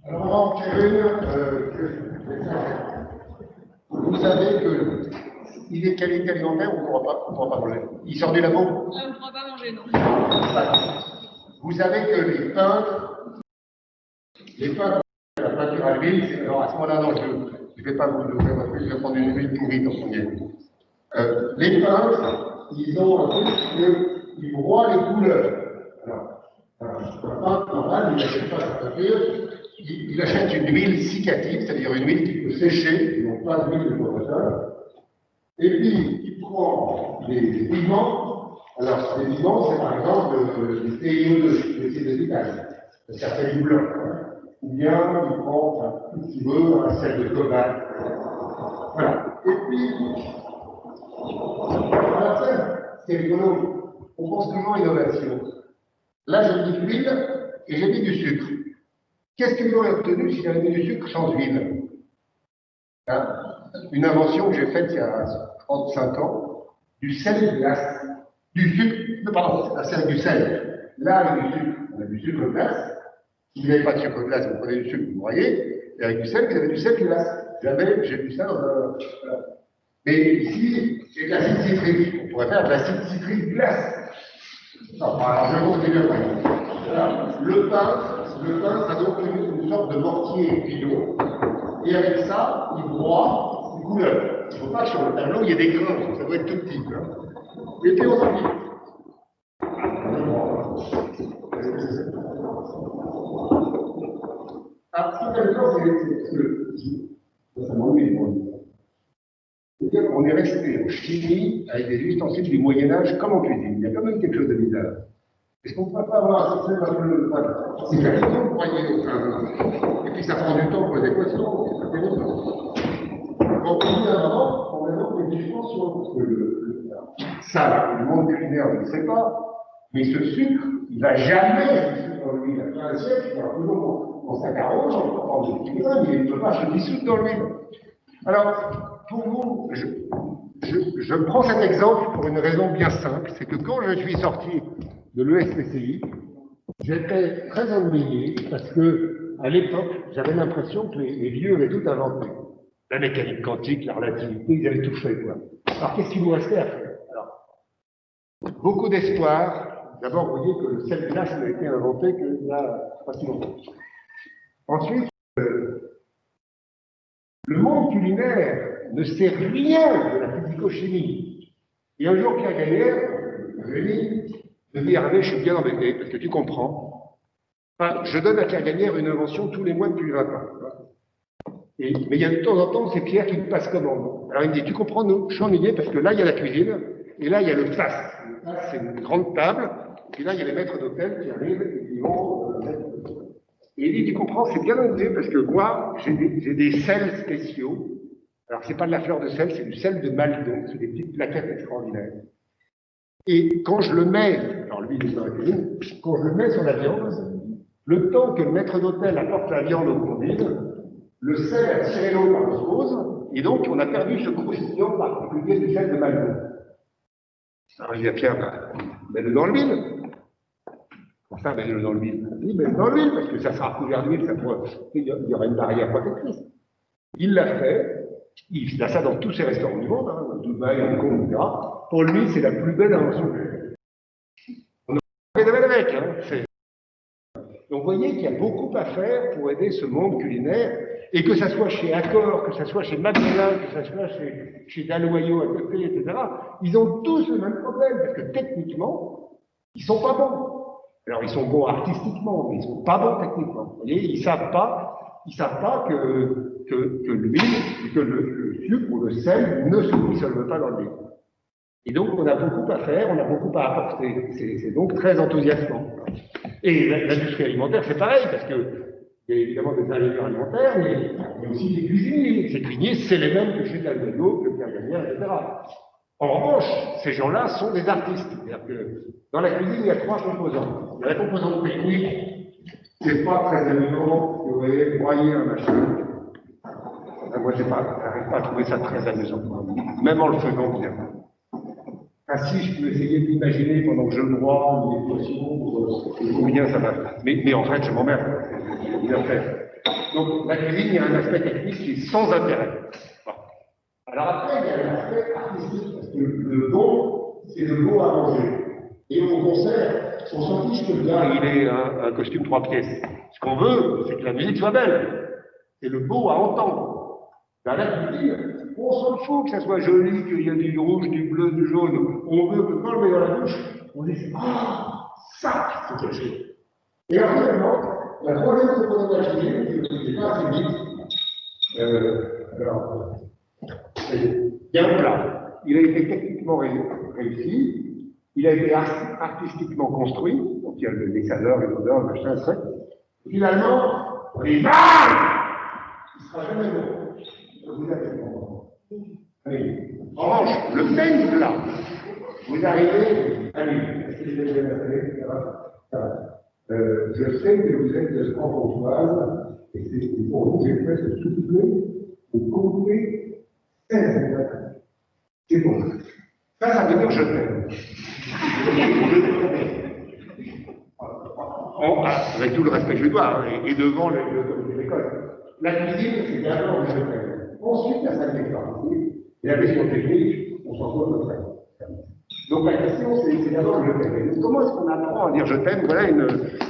Alors on va en faire une. Vous savez que il est qualité alimentaire, on ne pourra pas manger. Il sort du labo. On ne pourra pas manger, non. Voilà. Vous savez que les peintres, la peinture à l'huile, c'est alors à ce moment-là, non, je ne vais pas vous l'ouvrir parce que je vais prendre une huile pourrie dans son miel. Les peintres, ils ont un truc qu'ils broient les couleurs. Alors, un peintre normal, il n'achète pas sa peinture, il achète une huile cicative, c'est-à-dire une huile qui peut sécher, non pas d'huile de tournesol. Et puis, il prend des pigments. Alors, les pigments, c'est par exemple des TiO2, des cides parce que ça fait du blanc. Ou bien, il prend tout ce qu'il veut, un sel de cobalt. Voilà. Et puis, à la fin, c'est rigolo. On pense toujours à l'innovation. Là, j'ai mis de l'huile et j'ai mis du sucre. Qu'est-ce que j'aurais obtenu si j'avais mis du sucre sans huile? Hein? Une invention que j'ai faite il y a 35 ans, du sel glace, du sucre, pardon, la sel du sel. Là, avec du sucre, on a du sucre glace. Si vous n'avez pas de sucre glace, vous prenez du sucre, vous broyez, et avec du sel, vous avez du sel glace. Jamais j'ai vu ça dans un. Voilà. Mais ici, c'est de l'acide citrique. On pourrait faire de l'acide citrique glace. Non, alors je continue. Voilà. Le pain a donc une sorte de mortier pilot. Et avec ça, il broie une couleur. Il ne faut pas que sur le tableau, il y ait des grains, ça doit être tout petit. Hein. Et puis on s'en dit. Alors, ce qui est intéressant, c'est que ça m'ennuie pour lui. C'est-à-dire qu'on est resté en chimie avec des ustensiles du Moyen-Âge comme en cuisine. Il y a quand même quelque chose de bizarre. Est-ce qu'on ne peut pas avoir un système un peu. C'est facile, vous croyez. Et puis ça prend du temps pour les équations, c'est pas terrible. Donc, il y a un moment, on a donc des suspensions. Parce que ça, le monde culinaire ne le sait pas, mais ce sucre, il ne va jamais se dissoudre dans l'huile. Après un siècle, il y aura toujours mon sac à rose, on peut prendre des petits grains, mais il ne peut pas se dissoudre dans l'huile. Alors, pour vous, je prends cet exemple pour une raison bien simple, c'est que quand je suis sorti de l'ESPCI, j'étais très ennuyé parce que, à l'époque, j'avais l'impression que les vieux avaient tout inventé. La mécanique quantique, la relativité, ils avaient tout fait, quoi. Alors, qu'est-ce qu'il nous restait à faire? Alors, beaucoup d'espoir. D'abord, vous voyez que le sel glace n'a été inventé qu'il y a pas si longtemps. Ensuite, le monde culinaire ne sait rien de la physico-chimie. Et un jour, Pierre Gagnère, me dit, Hervé, je suis bien embêté, parce que tu comprends. Enfin, je donne à Pierre Gagnère une invention tous les mois depuis 20 ans. Mais il y a de temps en temps, c'est Pierre qui me passe commande. Alors il me dit, tu comprends, nous, je suis ennuyé parce que là, il y a la cuisine, et là, il y a le face. Le face, c'est une grande table, et là, il y a les maîtres d'hôtel qui arrivent et qui vont et il dit, tu comprends, c'est bien ennuyé parce que moi, j'ai des sels spéciaux. Alors, c'est pas de la fleur de sel, c'est du sel de Maldon, c'est des petites plaquettes extraordinaires. Et quand je le mets, alors lui, il est dans la cuisine, quand je le mets sur la viande, le temps que le maître d'hôtel apporte la viande au convive, le sel a tiré l'eau par l'osmose, et donc on a perdu ce croustillant particulier du sel de Maldon. Alors il dit à Pierre, mets-le dans l'huile. Enfin, mets-le dans l'huile. Il dit, mets-le dans l'huile, parce que ça sera recouvert d'huile, il y aura une barrière protectrice. Il l'a fait, il a ça dans tous ses restaurants du monde, hein, Dubaï, Hong Kong, etc. Pour lui, c'est la plus belle invention. On a fait avec, hein. Donc vous voyez qu'il y a beaucoup à faire pour aider ce monde culinaire, et que ça soit chez Accor, que ça soit chez McDonald's, que ça soit chez Daloyau à côté, etc., ils ont tous le même problème, parce que techniquement, ils ne sont pas bons. Alors ils sont bons artistiquement, mais ils ne sont pas bons techniquement. Vous voyez, ils ne savent pas que l'huile, que le sucre ou le sel ne se dissolvent pas dans l'huile. Et donc on a beaucoup à faire, on a beaucoup à apporter. C'est donc très enthousiasmant. Et l'industrie alimentaire, c'est pareil, parce que il y a évidemment des ingénieurs alimentaires, mais il y a aussi des cuisiniers. Ces cuisiniers, c'est les mêmes que chez Daloyau, que Pierre Gagnère, etc. En revanche, ces gens-là sont des artistes. C'est-à-dire que dans la cuisine, il y a 3 composants. Il y a la composante technique, c'est pas très évident, vous voyez, broyer un machin. Moi, j'arrive pas à trouver ça très amusant, même en le faisant bien. Si je peux essayer d'imaginer pendant que je le broie, une équation, combien ça va. Mais en fait, je m'emmerde. J'ai bien fait. Donc, la cuisine, il y a un aspect technique qui est sans intérêt. Bon. Alors après, il y a l'aspect artistique, parce que le bon, c'est le beau à manger. Et au concert, on s'en fiche que le gars, il ait un costume 3 pièces. Ce qu'on veut, c'est que la musique soit belle. C'est le beau à entendre. Dans la cuisine, on s'en fout que ça soit joli, qu'il y ait du rouge, du bleu, du jaune. On veut que quand on le met dans la bouche, on dise ah, ça, c'est quelque chose. Et alors, finalement, la troisième composante de la cuisine, qui n'est pas assez vite, il y a un plat. Il a été techniquement réussi, il a été artistiquement construit, donc il y a les saveurs, les odeurs, le machin, etc. Finalement, il ne sera jamais bon. Allez. En revanche, le même plat, vous arrivez, allez, est-ce que je l'ai bien fait? Ça va. Je sais que vous êtes de franc-comtoise, et c'est pour vous, j'ai fait ce souffler, vous comptez 16 ingrédients. C'est bon. Ça veut dire je t'aime. Avec tout le respect que je dois, et devant le comité de l'école. La cuisine, c'est d'abord le je t'aime. Ensuite, la salle d'expérience. Et la question technique, on s'en fout à peu près. Donc la question, c'est d'abord le je t'aime. Comment est-ce qu'on apprend à dire je t'aime? Voilà une.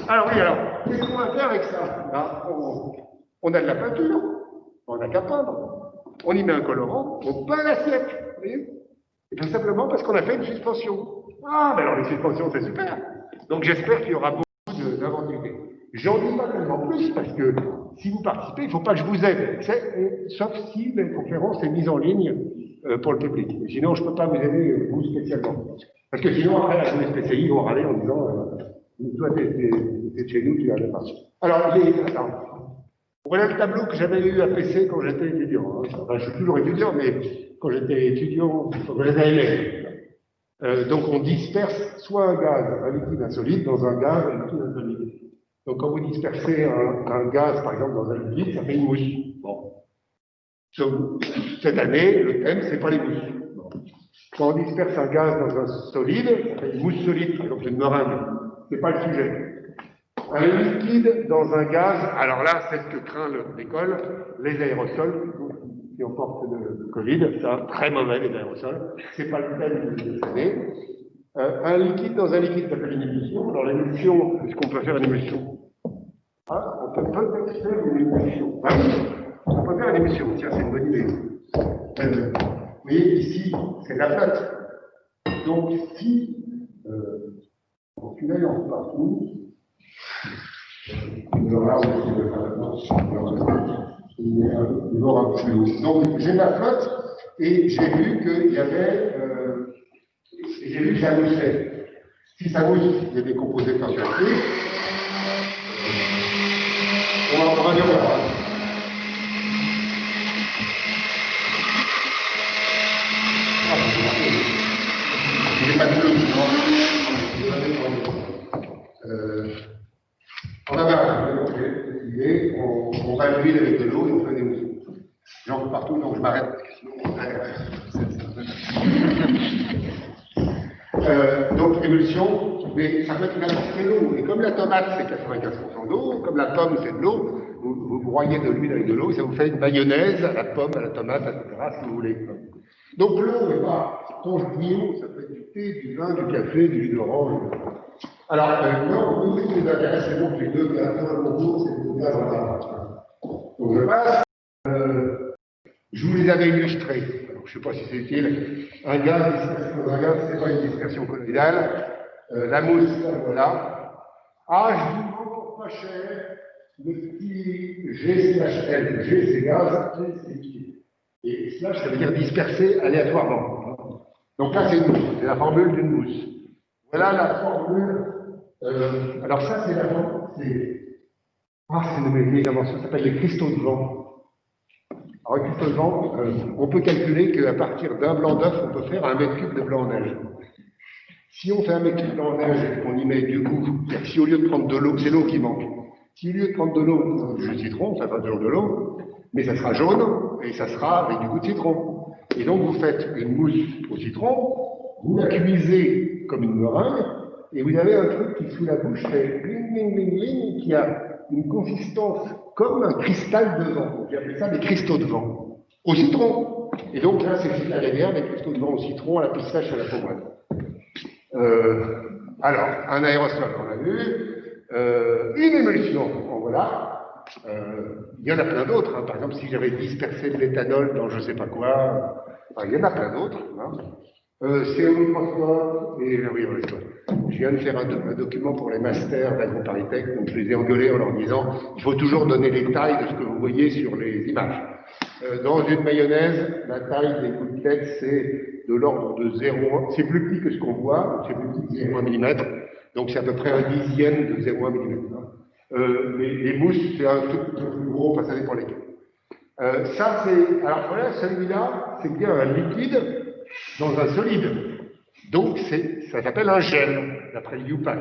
Alors oui, alors, qu'est-ce qu'on va faire avec ça? Là, on a de la peinture, on n'a qu'à peindre. On y met un colorant, on peint l'assiette. Vous voyez? Et tout simplement parce qu'on a fait une suspension. Ah, mais alors les suspensions, c'est super. Donc j'espère qu'il y aura beaucoup d'inventivité. J'en dis pas tellement plus parce que si vous participez, il ne faut pas que je vous aide, sauf si la conférence est mise en ligne pour le public. Sinon, je ne peux pas vous aider, vous spécialement. Parce que sinon, après, la journée spéciale, ils vont râler en disant toi, t'es de chez nous, tu n'avais pas. Alors, voilà le tableau que j'avais eu à PC quand j'étais étudiant. Enfin, je suis toujours étudiant, mais quand j'étais étudiant, quand j'étais élève. Donc, on disperse soit un gaz, un liquide, un solide, dans un gaz, un liquide, un solide. Donc, quand vous dispersez un gaz, par exemple, dans un liquide, ça fait une mousse. Bon. Cette année, le thème, c'est pas les mousses. Bon. Quand on disperse un gaz dans un solide, ça fait une mousse solide, par exemple une meringue. C'est pas le sujet. Un liquide dans un gaz, alors là, c'est ce que craint l'école, les aérosols, qui emportent le Covid, ça, très mauvais les aérosols. C'est pas le thème de cette année. Un liquide dans un liquide, ça s'appelle une émulsion. Alors l'émulsion, est-ce qu'on peut faire une émulsion? Ah, on peut peut-être faire une émulsion. Ah oui, on peut faire une émulsion. Tiens, c'est une bonne idée. Vous voyez, ici, c'est la flotte. Donc, si on tunnel en partout, il aura un plus haut. Donc, j'ai ma flotte et j'ai vu qu'il y avait. J'ai vu que ça moussait. Si ça mousse, il y a des composés persuasifs. On va dire voilà. Il n'est pas de bleu. On va l'huile avec de l'eau et on fait des mousses. J'en fais partout, donc je m'arrête parce que sinon. Donc émulsion, mais ça peut être n'importe quelle eau. Et comme la tomate c'est 95% d'eau, comme la pomme c'est de l'eau, vous broyez de l'huile avec de l'eau, ça vous fait une mayonnaise à la pomme, à la tomate, etc. si vous voulez. Donc l'eau n'est pas, quand je dis eau, ça peut être du thé, du vin, du café, du jus d'orange. Alors, non, nous, ce qui nous intéresse, c'est donc les deux gaz dans le concours, c'est le gaz en tabac. Donc je passe, je vous les avais illustrés. Alors, je ne sais pas si c'est utile. Un gaz, c'est pas une dispersion colloïdale. La mousse, voilà. Ah, je vous vends pour pas cher le petit GCHL. G, c'est gaz, T, c'est liquide. Et slash, ça veut dire disperser aléatoirement. Donc là, c'est une mousse. C'est la formule d'une mousse. Voilà la formule. Alors ça, c'est la formule. C'est une vieille invention, ça s'appelle les cristaux de vent. Alors, les cristaux de vent, on peut calculer qu'à partir d'un blanc d'œuf, on peut faire 1 mètre cube de blanc en neige. Si on fait 1 mètre cube de blanc en neige et qu'on y met du coup, si au lieu de prendre de l'eau, c'est l'eau qui manque. Si au lieu de prendre de l'eau, vous prenez du jus de citron, ça sera toujours de l'eau, mais ça sera jaune et ça sera avec du goût de citron. Et donc vous faites une mousse au citron, vous la cuisez comme une meringue, et vous avez un truc qui sous la bouche fait bling bling bling bling, qui a une consistance comme un cristal de vent. J'appelle ça des cristaux de vent. Au citron. Et donc là, c'est juste la rivière, des cristaux de vent au citron, à la pistache, à la pommade. Alors, un aérosol, on a vu. Une émulsion, bon, voilà. Il y en a plein d'autres. Hein. Par exemple, si j'avais dispersé de l'éthanol dans je ne sais pas quoi, il y en a plein d'autres. Hein. C'est au microscope, et oui, je viens de faire un document pour les masters d'AgroParisTech, donc je les ai engueulés en leur disant il faut toujours donner les tailles de ce que vous voyez sur les images. Dans une mayonnaise, la taille des gouttelettes, c'est de l'ordre de 0,1, c'est plus petit que ce qu'on voit, c'est plus petit que 0,1 mm, donc c'est à peu près un dixième de 0,1 mm. Les mousses, c'est un truc plus gros, enfin ça dépend lesquels. Ça, c'est. Alors voilà, celui-là, c'est bien un liquide dans un solide. Donc, ça s'appelle un gel, d'après l'IUPAC.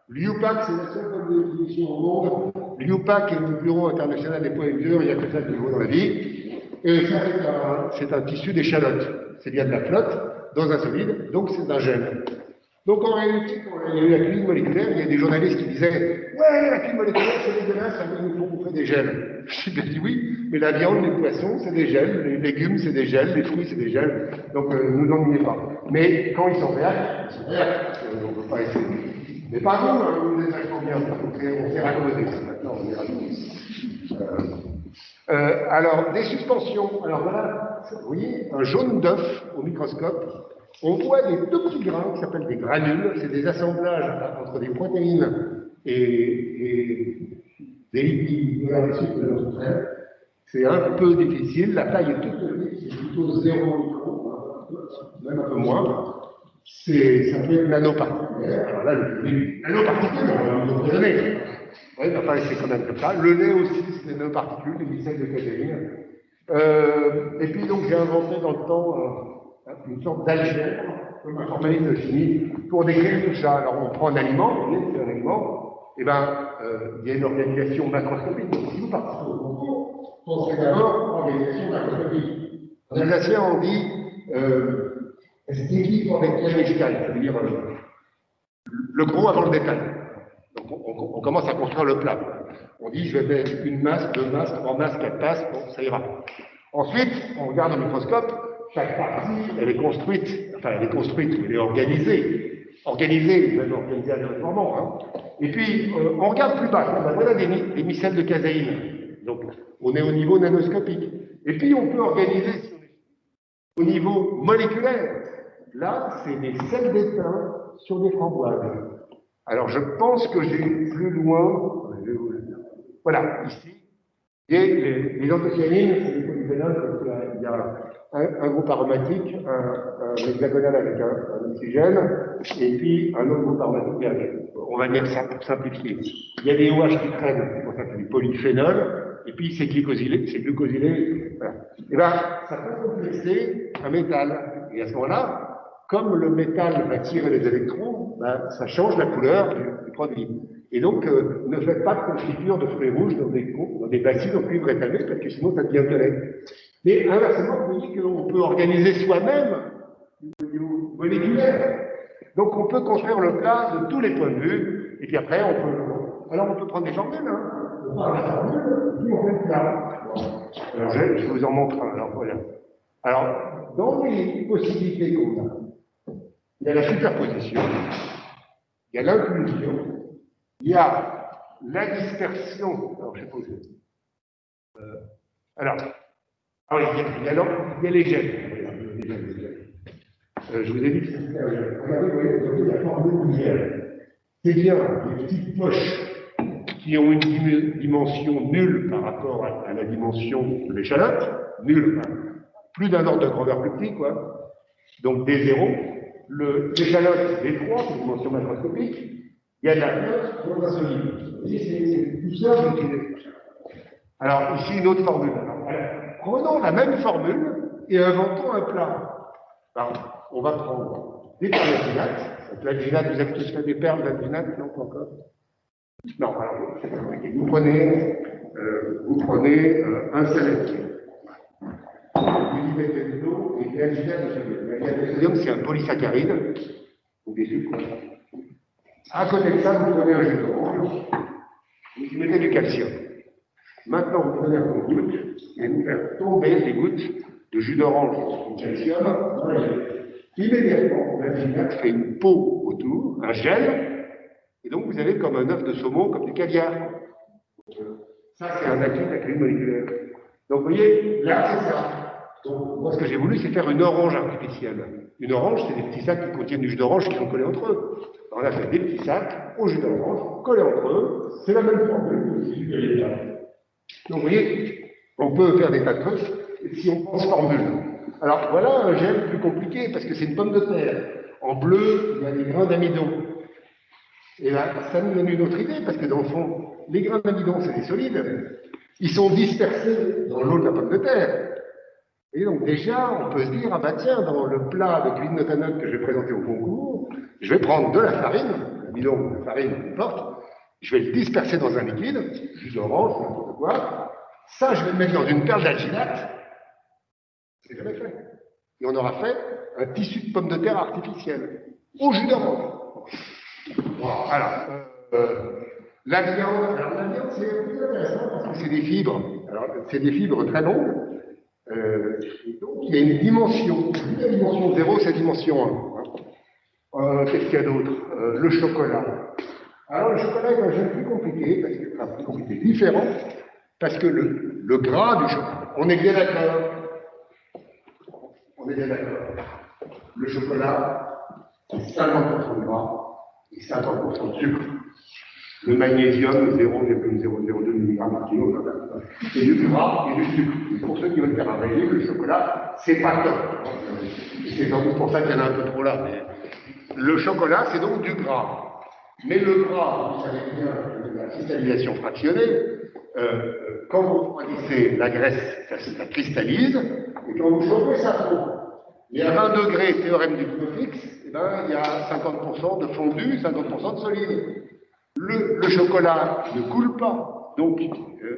L'IUPAC, c'est la seule bonne définition au monde. L'IUPAC est le Bureau international des poids et mesures, il n'y a que ça qui vaut dans la vie. Et ça, c'est un tissu d'échalote. C'est bien de la flotte dans un solide, donc c'est un gel. Donc en réalité, quand il y a eu la cuisine moléculaire, il y a des journalistes qui disaient « Ouais, la cuisine moléculaire, c'est dégueulasse, ça nous faut bouffer des gels. » Je dis oui, mais la viande, les poissons, c'est des gels, les légumes, c'est des gels, les fruits, c'est des gels. Donc ne nous ennuyez pas. Mais quand ils sont réactifs, on ne peut pas essayer. Mais par contre, vous les achetez bien, on s'est raccommoder. Maintenant, on est raccommoder. Alors, des suspensions. Alors voilà, vous voyez, un jaune d'œuf au microscope. On voit des tout petits grains qui s'appellent des granules. C'est des assemblages entre des protéines et des lipides de la suite de notre frère. C'est un peu difficile. La taille est toute petite. C'est plutôt 0 micro, même un peu moins. Ça peut être nanoparticules. Alors là, les nanoparticules, on va vous donner. Oui, enfin, c'est quand même comme ça. Le lait aussi, c'est des nanoparticules, des micelles de caséine. Et puis, donc, j'ai inventé dans le temps une sorte d'algèbre, comme un formalisme de chimie, pour décrire tout ça. Alors, on prend un aliment, vous voyez, c'est un aliment, et bien, il y a une organisation macroscopique. Donc, si vous participez au concours, pensez d'abord organisation macroscopique. En alsacien, on dit c'est équipe avec piège médical, c'est-à-dire le gros avant le détail. Donc, on commence à construire le plat. On dit, je vais mettre une masse, 2 masses, 3 masses, 4 masses, bon, ça ira. Ensuite, on regarde au microscope, chaque partie, elle est construite, elle est organisée. Organisée, même organisée aléatoirement. Hein. Et puis, on regarde plus bas, ben, voilà des micelles de caséine. Donc, on est au niveau nanoscopique. Et puis, on peut organiser au niveau moléculaire. Là, c'est des sels d'étain sur des framboises. Alors, je pense que j'ai plus loin, voilà, ici, et les anthocyanines, c'est des polyphénols, il y a un groupe aromatique, un hexagonal avec un oxygène, et puis un autre groupe aromatique avec, on va dire ça pour simplifier. Il y a des OH qui traînent, c'est pour ça que c'est des polyphénols, et puis c'est glucosylé, voilà. Et bien, ça peut complexer un métal, et à ce moment-là, comme le métal va tirer les électrons, ben, ça change la couleur du produit. Et donc, ne faites pas de confiture de fruits rouges dans des bassines en cuivre étalé, parce que sinon ça devient violet. Mais inversement, vous dites qu'on peut organiser soi-même au niveau moléculaire. Donc, on peut construire le plat de tous les points de vue, et puis après, on peut prendre des formules, hein. On prend la formule, puis on fait le plat. Alors, je vous en montre un, alors voilà. Alors, dans les possibilités qu'on a, il y a la superposition, il y a l'inclusion, il y a la dispersion. Alors, je sais pas où c'est. Il y a les gènes. Je vous ai dit que c'était un gène. Regardez, vous voyez, la formule du gène. C'est bien des petites poches qui ont une dimension nulle par rapport à la dimension de l'échalote, nulle, enfin, plus d'un ordre de grandeur plus petit, quoi. Donc des zéros. L'échalote, des 3, c'est une dimension macroscopique. Il y a de la flotte dans un solide. C'est tout ça, je l'utilise. Alors, ici, une autre formule. Alors, prenons la même formule et inventons un plat. Alors, on va prendre des perles d'alginate. Donc, l'alginate, vous avez tous fait des perles d'alginate, non, pas encore. Non, alors, c'est pas compliqué. Vous prenez un saladier. Vous y mettez de l'eau et de l'algidène de sodium. L'algidène de sodium, c'est un polysaccharide, ou des sucres. À côté de ça, vous prenez un jus d'orange, vous y mettez du calcium. Maintenant, vous prenez un compte-gouttes et vous faites tomber des gouttes de jus d'orange du calcium dans la gel. Immédiatement, l'algidène fait une peau autour, un gel, et donc vous avez comme un œuf de saumon, comme du caviar. Ça, c'est un acide moléculaire. Donc, vous voyez, là, c'est ça. Donc, moi, ce que j'ai voulu, c'est faire une orange artificielle. Une orange, c'est des petits sacs qui contiennent du jus d'orange qui sont collés entre eux. Alors, on a fait des petits sacs au jus d'orange, collés entre eux. C'est la même formule que celui que les tas. Donc, vous voyez, on peut faire des tas de trucs si on pense formule. Alors, voilà un gel plus compliqué, parce que c'est une pomme de terre. En bleu, il y a des grains d'amidon. Et là, ça nous donne une autre idée, parce que dans le fond, les grains d'amidon, c'est des solides. Ils sont dispersés dans l'eau de la pomme de terre. Et donc déjà, on peut se dire, ah bah tiens, dans le plat de cuisine notanote que je vais présenter au concours, je vais prendre de la farine, l'amidon, la farine, n'importe, je vais le disperser dans un liquide, jus d'orange, n'importe quoi. Ça, je vais le mettre dans une perle d'alginate. C'est jamais fait. Et on aura fait un tissu de pomme de terre artificiel, au jus d'orange. Voilà. La viande, alors la viande, c'est plus intéressant parce que c'est des fibres. Alors, c'est des fibres très longues. Et donc, il y a une dimension. La dimension 0, c'est la dimension 1. Qu'est-ce qu'il y a d'autre? Le chocolat. Alors, le chocolat est un gel plus compliqué, plus compliqué, différent, parce que le gras du chocolat, on est bien d'accord. On est bien d'accord. Le chocolat, c'est 50% de gras et 50% de sucre. Le magnésium, 0,002 mg par kilo, c'est du gras et du sucre. Et pour ceux qui veulent faire un régime, le chocolat, c'est pas top. C'est sans doute pour ça qu'il y en a un peu trop là. Mais le chocolat, c'est donc du gras. Mais le gras, vous savez bien, la cristallisation fractionnée, quand vous refroidissez la graisse, ça cristallise, et quand vous chauffez, ça fond. Et à 20 degrés, théorème du fixe, eh ben, il y a 50% de fondu, 50% de solide. Le chocolat ne coule pas, donc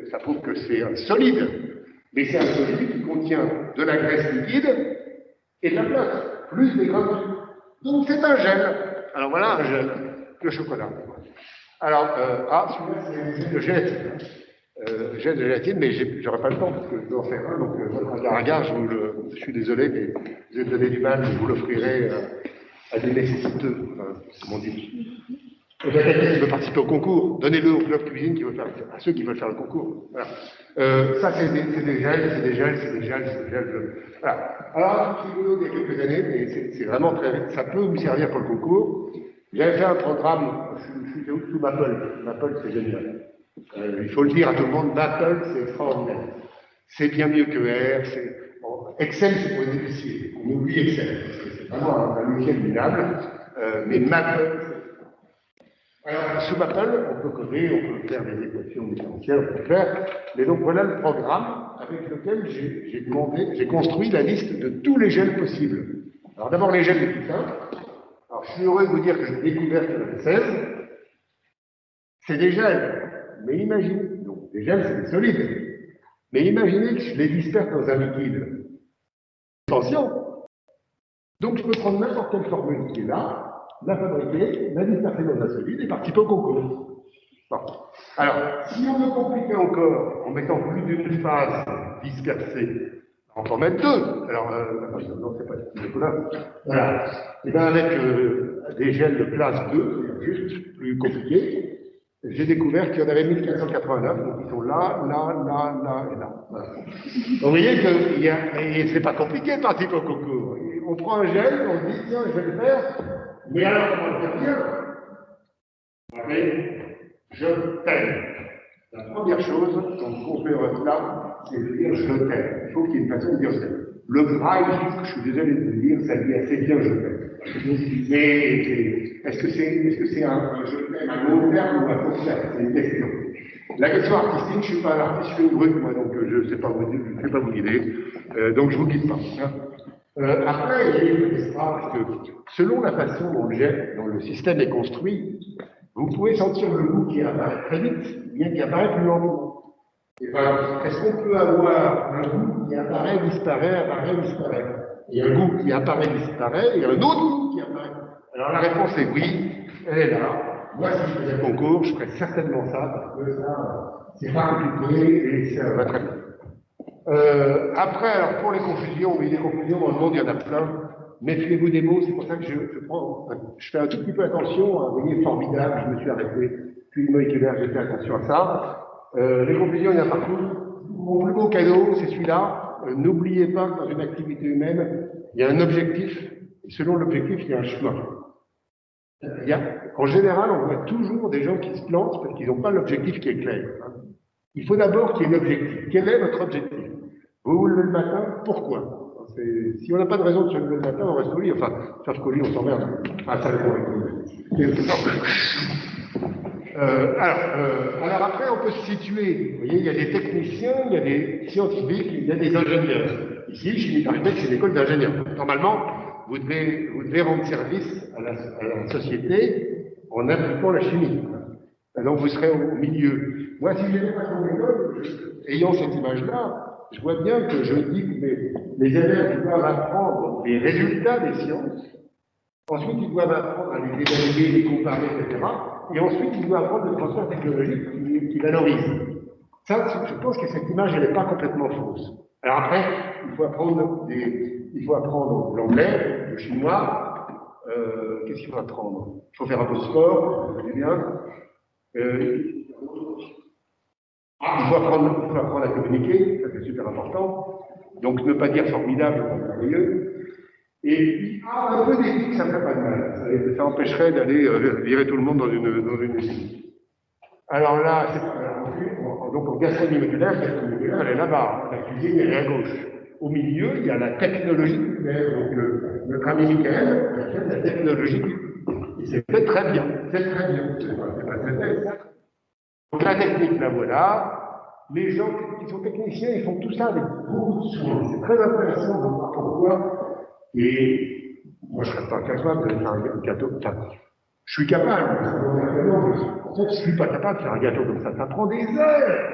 ça prouve que c'est un solide, mais c'est un solide qui contient de la graisse liquide et de la flotte, plus des grains de sucre. Donc c'est un gel. Alors voilà un gel, le chocolat. Alors, celui-là c'est le gélatine. Gel de gélatine, mais j'aurai pas le temps parce que je dois en faire un, donc votre agar-agar, je suis désolé, mais je vais donner du mal, je vous l'offrirai à des nécessiteux, comme on dit. Quelqu'un qui veut participer au concours, donnez-le au club cuisine qui veut faire, à ceux qui veulent faire le concours. Voilà. Ça, c'est des gels. Voilà. Alors, c'est rigolo il y a quelques années, mais c'est vraiment très. Ça peut vous servir pour le concours. J'avais fait un programme, je suis sous Maple. Maple, c'est génial. Il faut le dire à tout le monde, Maple, c'est extraordinaire. C'est bien mieux que R. Excel, c'est pour les épiciers. On oublie Excel, parce que c'est vraiment un logiciel minable. Mais Maple, alors, sous Maple, on peut coder, on peut faire des équations différentielles, on peut le faire. Mais donc voilà le programme avec lequel j'ai construit la liste de tous les gels possibles. Alors d'abord les gels les plus simples. Alors je suis heureux de vous dire que j'ai découvert qu'il y en avait 16. C'est des gels. Mais imaginez, donc les gels c'est des solides. Mais imaginez que je les disperse dans un liquide. Attention. Donc je peux prendre n'importe quelle formule qui est là, la fabriquer, la disperser dans un solide et participer au concours. Bon. Alors, si on veut compliquer encore en mettant plus d'une phase dispersée, on peut en mettre deux. Alors, non, c'est pas du là. Voilà. Et bien avec des gels de classe 2, c'est juste plus compliqué, j'ai découvert qu'il y en avait 1489, donc ils sont là et là. Voilà. Vous voyez qu'il y a, et c'est pas compliqué de participer au concours. On prend un gel, on se dit, tiens, je vais le faire, mais alors comment le faire bien? Je t'aime. La première chose, quand vous construisez un plat, c'est de dire je t'aime. Il faut qu'il y ait une façon de dire je t'aime. Le gras et le sucre, je suis désolé de vous dire, ça dit assez bien je t'aime. Mais est-ce que c'est un je t'aime à long terme ou à court terme? C'est une question. La question artistique, je ne suis pas un artiste, je suis une brute, moi, donc je ne sais pas vous guider. Donc je ne vous guide pas. Hein. Après, il y a une question, parce que selon la façon dont le système est construit, Vous pouvez sentir le goût qui apparaît très vite, bien qui apparaît plus lentement. Et ben, est-ce qu'on peut avoir un goût qui apparaît, disparaît, disparaît? Il y a un goût qui apparaît, disparaît, et il y a un autre goût qui apparaît. Alors la réponse est oui, elle est là. Moi, si je faisais le concours, je ferais certainement ça, parce que ça, c'est pas compliqué et ça va très bien. Après, alors pour les confusions, oui, les confusions dans le monde, il y en a plein. Méfiez-vous des mots, c'est pour ça que je fais un tout petit peu attention. Vous voyez, formidable, je me suis arrêté. Puis moléculaire, j'ai fait attention à ça. Les confusions, il y en a partout. Mon plus beau cadeau, c'est celui-là. N'oubliez pas que dans une activité humaine, il y a un objectif. Et selon l'objectif, il y a un chemin. En général, on voit toujours des gens qui se plantent parce qu'ils n'ont pas l'objectif qui est clair. Il faut d'abord qu'il y ait un objectif. Quel est votre objectif? Vous vous levez le matin, pourquoi? Si on n'a pas de raison de se lever le matin, on reste au lit. Enfin, faire ce lit, on s'emmerde. Ah, ça dépend. Alors après, on peut se situer. Vous voyez, il y a des techniciens, il y a des scientifiques, il y a des ingénieurs. Ici, Chimie Paris-Tech, c'est une école d'ingénieurs. Normalement, vous devez rendre service à la société en appliquant la chimie. Donc, vous serez au milieu. Moi, si je n'étais pas dans l'école, ayant cette image-là, je vois bien que je dis que les élèves doivent apprendre les résultats des sciences. Ensuite, ils doivent apprendre à les évaluer, les comparer, etc. Et ensuite, ils doivent apprendre le transfert technologique qui valorise. Ça, je pense que cette image, elle n'est pas complètement fausse. Alors après, il faut apprendre l'anglais, le chinois. Qu'est-ce qu'il faut apprendre? Il faut faire un peu de sport, vous voyez bien. Il faut apprendre à communiquer, ça c'est super important. Donc ne pas dire formidable, merveilleux. Et puis, un peu d'éthique, ça ne ferait pas de mal. Ça empêcherait d'aller virer tout le monde dans une usine. Alors là, donc en gastronomie moléculaire, elle est là-bas. La cuisine, elle est à gauche. Au milieu, il y a la technologie nucléaire. Donc notre ami Michael, il a fait la technologie. Et c'est fait très bien. C'est très bien. Donc la technique, la voilà. Les gens qui sont techniciens, ils font tout ça avec beaucoup de soin. C'est très intéressant de voir pourquoi. Et moi, je ne serais pas capable de faire un gâteau. Enfin, je suis capable. En fait, je ne suis pas capable de faire un gâteau comme ça. Ça prend des heures.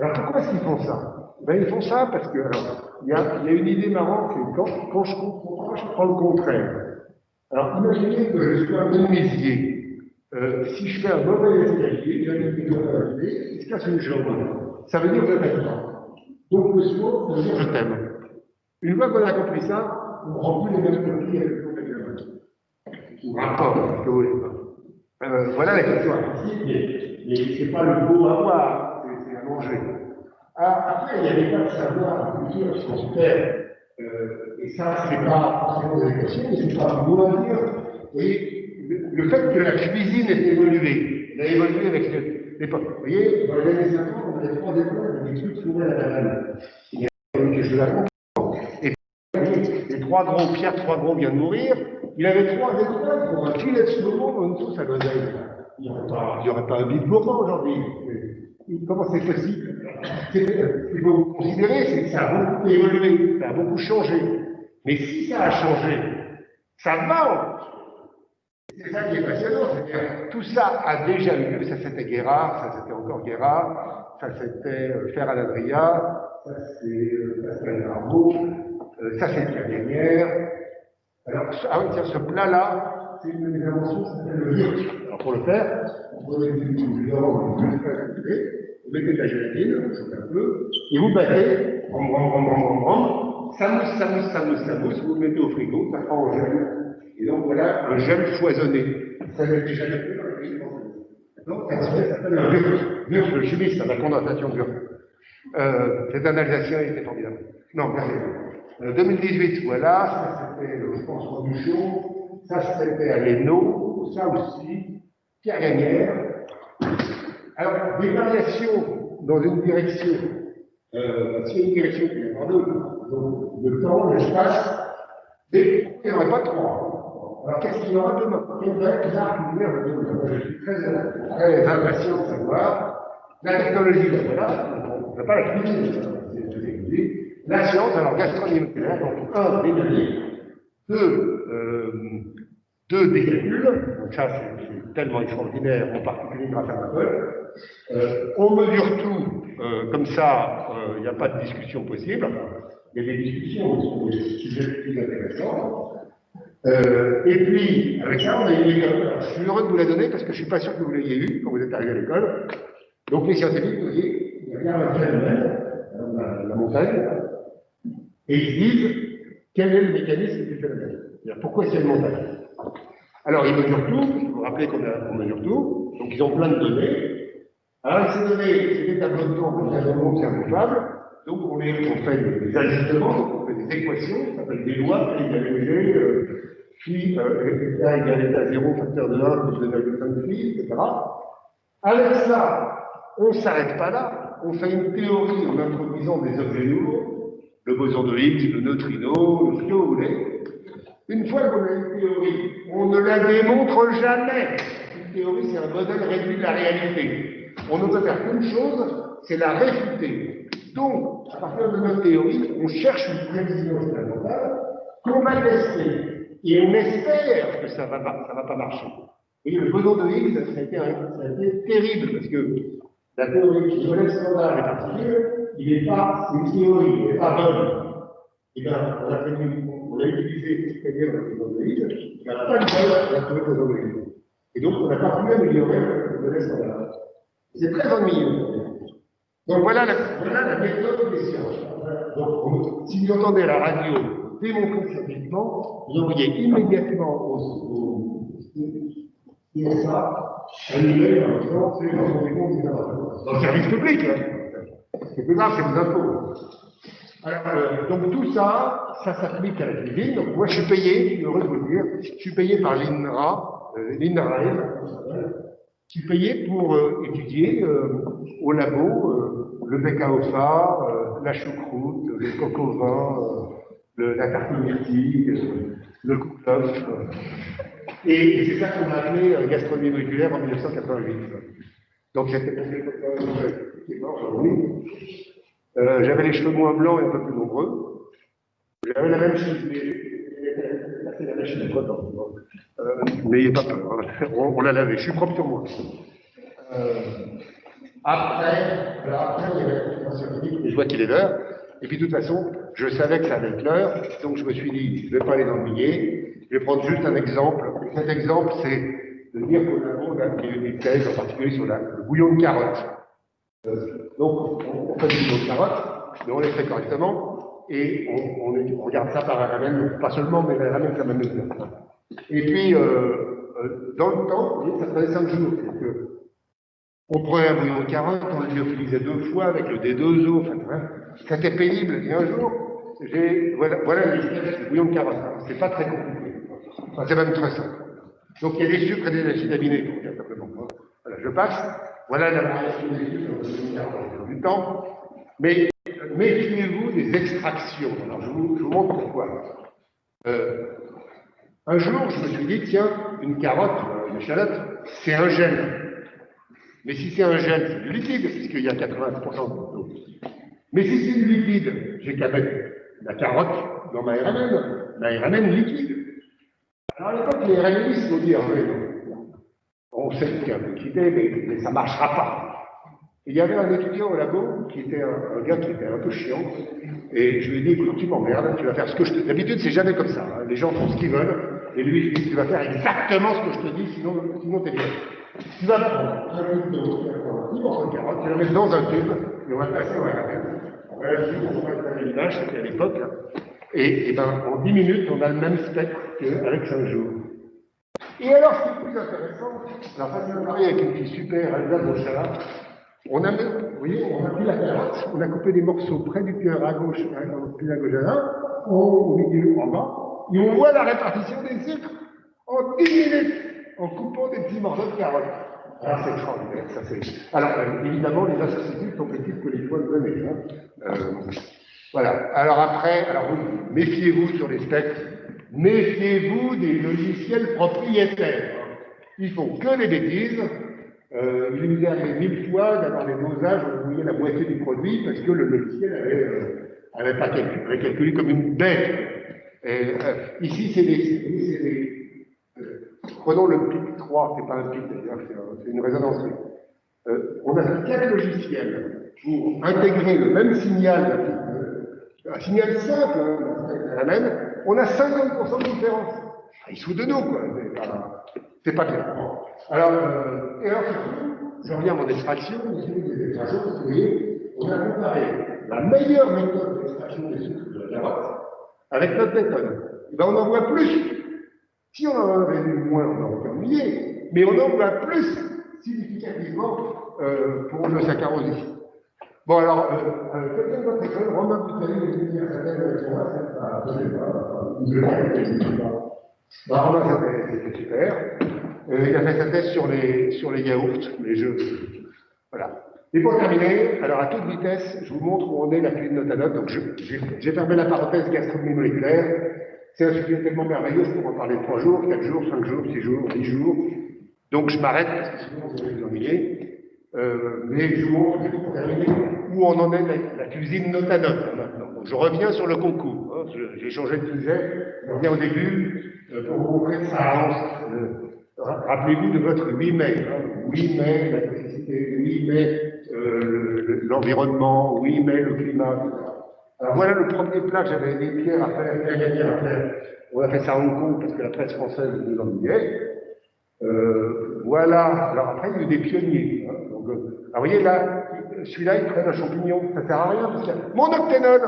Alors pourquoi est-ce qu'ils font ça? Ben, ils font ça parce que, alors, il y a une idée marrante, c'est quand je comprends pas, je prends le contraire. Alors, imaginez que je sois menuisier. Si je fais un mauvais escalier, il se casse une jambe. Ça veut dire que je t'aime pas. Donc le soir, ça veut dire je t'aime. Une fois qu'on a compris ça, on ne rend plus les mêmes copies avec le ou rapport, que vous voulez. Voilà la question artistique, mais ce n'est pas le beau à voir, c'est à manger. Après, il y a des tas de savoirs, de culture qui sont super. Et ça, c'est pas forcément de l'éducation, mais c'est pas un mot à dire. Et le fait que la cuisine ait évolué, elle a évolué avec l'époque. Vous voyez, dans les années 50, on avait 3 écoles, des trucs souvent à la banane. Il y a une que je la comprends. Et puis, les 3 gros, Pierre 3 gros vient de mourir, il avait 3 étoiles pour un filet de saumon dans une sauce à l'oseille. Il n'y aurait pas un bide gourmand aujourd'hui. Comment c'est possible? Ce qu'il faut considérer, c'est que ça a beaucoup évolué, ça a beaucoup changé. Mais si ça a changé, ça va. C'est ça qui est passionnant, c'est-à-dire tout ça a déjà eu lieu, ça c'était Guérard, ça c'était encore Guérard, ça c'était Fer à l'Adria, ça c'est Pascal Narbot, ça c'est Pierre Gagnère. Alors, tiens, ce plat-là, c'est une de mes inventions, ça s'appelle le virk. Alors pour le faire, vous prenez du blanc, vous mettez de la gélatine, un peu, et vous battez, ça mousse, vous le mettez au frigo, ça prend au gel. Et donc voilà un gel foisonné. Ça m'est déjà fait dans le pays français. Donc ça s'appelle un virk. Le chimiste, la condensation de virk. C'est un Alsacien, il était formidable. Non, merci. 2018, voilà, ça c'était, je pense, Robuchon, ça c'était à l'Hainaut, ça aussi, Pierre Gagnère. Alors, des variations dans une direction, s'il y a une direction qui est en deux, donc le temps, l'espace, et il n'y en aurait pas 3. Alors, qu'est-ce qu'il y aura demain? Quel va être l'art lumière de demain? Je suis très impatient de savoir. La technologie, ben voilà, on n'a pas la cuisine, c'est la science, alors gastronomie moléculaire, donc 1, des données, 2, des calculs, ça c'est tellement extraordinaire, en particulier grâce à Apple. On mesure tout, comme ça, il n'y a pas de discussion possible. Il y a des discussions sur des sujets plus intéressants. Et puis, avec ça, on a une école. Je suis heureux de vous la donner parce que je ne suis pas sûr que vous l'ayez eu quand vous êtes arrivé à l'école. Donc, les scientifiques, vous voyez, il y a un phénomène, la montagne, et ils disent quel est le mécanisme du phénomène. Pourquoi c'est une montagne? Alors, ils mesurent tout, je vous rappelez qu'on mesure tout, donc ils ont plein de données. Alors, ces données, c'est des tableaux de temps que nous avons observables, donc on fait des ajustements, donc on fait des équations, ça s'appelle des lois, P égale G, phi A égale état 0, facteur de 1, plus 2,5 phi, etc. Avec ça, on ne s'arrête pas là, on fait une théorie en introduisant des objets lourds, le boson de Higgs, le neutrino, ce que vous voulez. Une fois qu'on a une théorie, on ne la démontre jamais. Une théorie, c'est un modèle réduit de la réalité. On ne peut faire qu'une chose, c'est la réfuter. Donc, à partir de notre théorie, on cherche une précision fondamentale qu'on va tester. Et on espère que ça va pas marcher. Et le boson de Higgs, ça a été terrible, parce que la théorie qui relève standard des particules, c'est une théorie, il n'est pas bonne. Et bien, on a utilisé c'est-à-dire le boson de Higgs, il n'a pas de valeur pour trouver le boson de Higgs. Et donc, on n'a pas pu améliorer le modèle standard. C'est très ennuyeux. Donc voilà la méthode des sciences. Donc, si vous entendez la radio démontrer scientifiquement, vous envoyez immédiatement au ISA un email en disant c'est dans son réponse dans le service public. C'est plus grave, c'est vos impôts. Alors, donc tout ça, ça s'applique à la cuisine. Donc moi je suis payé, je suis heureux de vous le dire, je suis payé par l'INRA, je suis payé pour étudier au labo le bec à ofa, la choucroute, le coq au vin, la tartine myrtille, le kouglof. Et c'est ça qu'on a appelé gastronomie moléculaire en 1988. Donc j'étais qui est mort aujourd'hui. J'avais les cheveux moins blancs et un peu plus nombreux. J'avais la même chute, mais la machine est trop tard. N'ayez pas peur, hein. On l'a lavé, je suis propre sur moi. Après, il y avait un scientifique, et je vois qu'il est l'heure, et puis de toute façon, je savais que ça allait être l'heure, donc je me suis dit, je ne vais pas aller dans le billet, je vais prendre juste un exemple. Et cet exemple, c'est de dire qu'on a des thèses, en particulier sur le bouillon de carotte. Donc, on fait du bouillon de carotte, mais on les fait correctement, et on regarde ça par un ramen, pas seulement, mais un ramen comme un mesure. Et puis, dans le temps, ça prenait 5 jours. Donc, on prenait un bouillon de carotte, on le lyophilisait 2 fois avec le D2O, enfin, c'était pénible. Et un jour, voilà l'espèce de bouillon de carotte. C'est pas très compliqué. Enfin, c'est même très simple. Donc, il y a des sucres et des acides aminés, pour dire simplement. Voilà, je passe. Voilà la variation des sucres dans le bouillon de carotte du temps. Mais méfiez-vous des extractions. Alors, je vous montre pourquoi. Un jour, je me suis dit, tiens, une carotte, une échalote, c'est un gel. Mais si c'est un gel, c'est du liquide, puisqu'il y a 80% d'eau. Mais si c'est du liquide, j'ai qu'à mettre la carotte dans ma RMN liquide. Alors à l'époque, les RMNistes vont dire, oui, on sait qu'il y a un liquide, mais ça ne marchera pas. Il y avait un étudiant au labo qui était un gars qui était un peu chiant, et je lui ai dit, écoute, tu m'emmerdes, tu vas faire ce que je te dis. D'habitude, c'est jamais comme ça. Hein. Les gens font ce qu'ils veulent, et lui, je lui dis, tu vas faire exactement ce que je te dis, sinon t'es bien. Tu vas prendre un litre d'eau, tu vas prendre 10 morceaux de carotte, tu vas mettre dans un tube, et on va passer au RMN. On va installer l'image, c'était à l'époque, hein. Et ben, en 10 minutes, on a le même spectre qu'avec 5 jours. Et alors, ce qui est plus intéressant, alors ça s'est marié avec une fille super, Elsa Bochala. On a pris la carotte, on a coupé des morceaux près du cœur à gauche, puis à gauche à l'un, au milieu, en bas, et on voit la répartition des sucres en 10 minutes, en coupant des petits morceaux de carotte. Alors c'est extraordinaire, ça c'est. Alors évidemment, les associatifs sont plus petites que les points de données. Hein. Voilà. Alors après, oui, méfiez-vous sur les spectres, méfiez-vous des logiciels propriétaires. Ils font que des bêtises. Il nous est arrivé 1000 fois d'avoir des dosages où on voyait la moitié du produit parce que le logiciel avait pas calculé comme une bête. Ici, c'est prenons le PIC 3, c'est pas un PIC d'ailleurs, c'est une résonance. On a fait 4 logiciels pour intégrer le même signal, un signal simple, la même, on a 50% de différence. Ils se foutent de nous, quoi. C'est pas clair. Alors, et alors, je reviens à mon extraction, vous voyez, on a comparé la meilleure méthode d'extraction des sucres de la carotte avec notre méthode. Et ben, on en voit plus. Si on en avait eu moins, on aurait été ennuyé, mais on en voit plus significativement pour le saccharose. Bon, alors, quelqu'un de votre école, Romain Bouteille, il dit à sa tête avec moi, Romain, c'était super. Il a fait sa thèse sur les yaourts, les jeux. Voilà. Et pour terminer, alors à toute vitesse, je vous montre où on est la cuisine Notanote. Donc, j'ai fermé la parenthèse gastronomie moléculaire. C'est un sujet tellement merveilleux, je pourrais en parler 3 jours, 4 jours, 5 jours, 6 jours, 10 jours. Donc, je m'arrête parce que sinon, vous allez vous ennuyer. Mais je vous montre pour terminer où on en est la cuisine Notanote maintenant. Donc, je reviens sur le concours. Hein. J'ai changé de sujet. Je reviens au début pour vous montrer que ça avance. Rappelez-vous de votre 8 mai. Hein. 8 mai, la toxicité, 8 mai, l'environnement, 8 mai, le climat, etc. Alors voilà le premier plat que j'avais aidé Pierre à faire. On a fait ça à Hong Kong parce que la presse française nous ennuyait. Voilà. Alors après, il y a eu des pionniers. Hein. Donc, alors vous voyez là, celui-là, il traîne un champignon. Ça ne sert à rien parce qu'il y a mon octénol.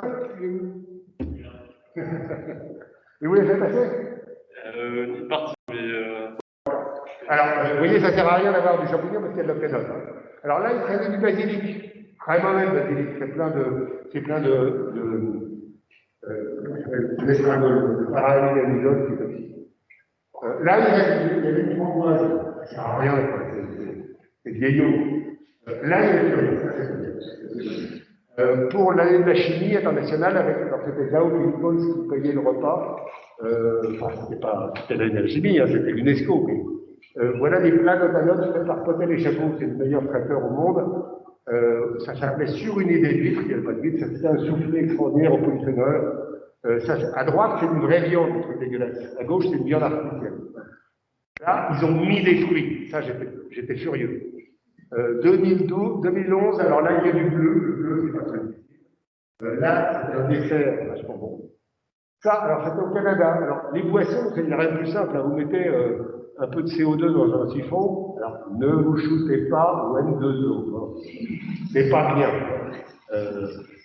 Et vous l'avez fait passer Une partie, mais. Alors, vous voyez, ça ne sert à rien d'avoir du champignon parce qu'il y a de l'octénol. Hein. Alors là, il traînait du basilic. Très mauvais le basilic. C'est plein de l'estragol, de paraminamidol qui est toxique. Là, il y avait une framboise. Ça ne sert à rien, c'est vieillot. Là, il y avait pour l'année de la chimie internationale, alors c'était Zhao Philippos qui payait le repas. C'était l'année de la chimie, hein, c'était l'UNESCO. Voilà les plats Notanote faits par Potel et Chabot, c'est le meilleur traiteur au monde. Ça s'appelait suruné des huîtres, il n'y avait pas de huîtres, ça c'était un soufflé extraordinaire au polyphénol. À droite, c'est une vraie viande, un truc dégueulasse. À gauche, c'est une viande artificielle. Là, ils ont mis des fruits. Ça, j'étais furieux. 2011, alors là, il y a du bleu. Le bleu, c'est pas très difficile. Là, c'est un dessert vachement bon. Ça, alors, c'était au Canada. Alors, les boissons, c'est rien de plus simple. Hein. Vous mettez un peu de CO2 dans un siphon. Alors, ne vous shootez pas au N2O. Hein. C'est pas bien.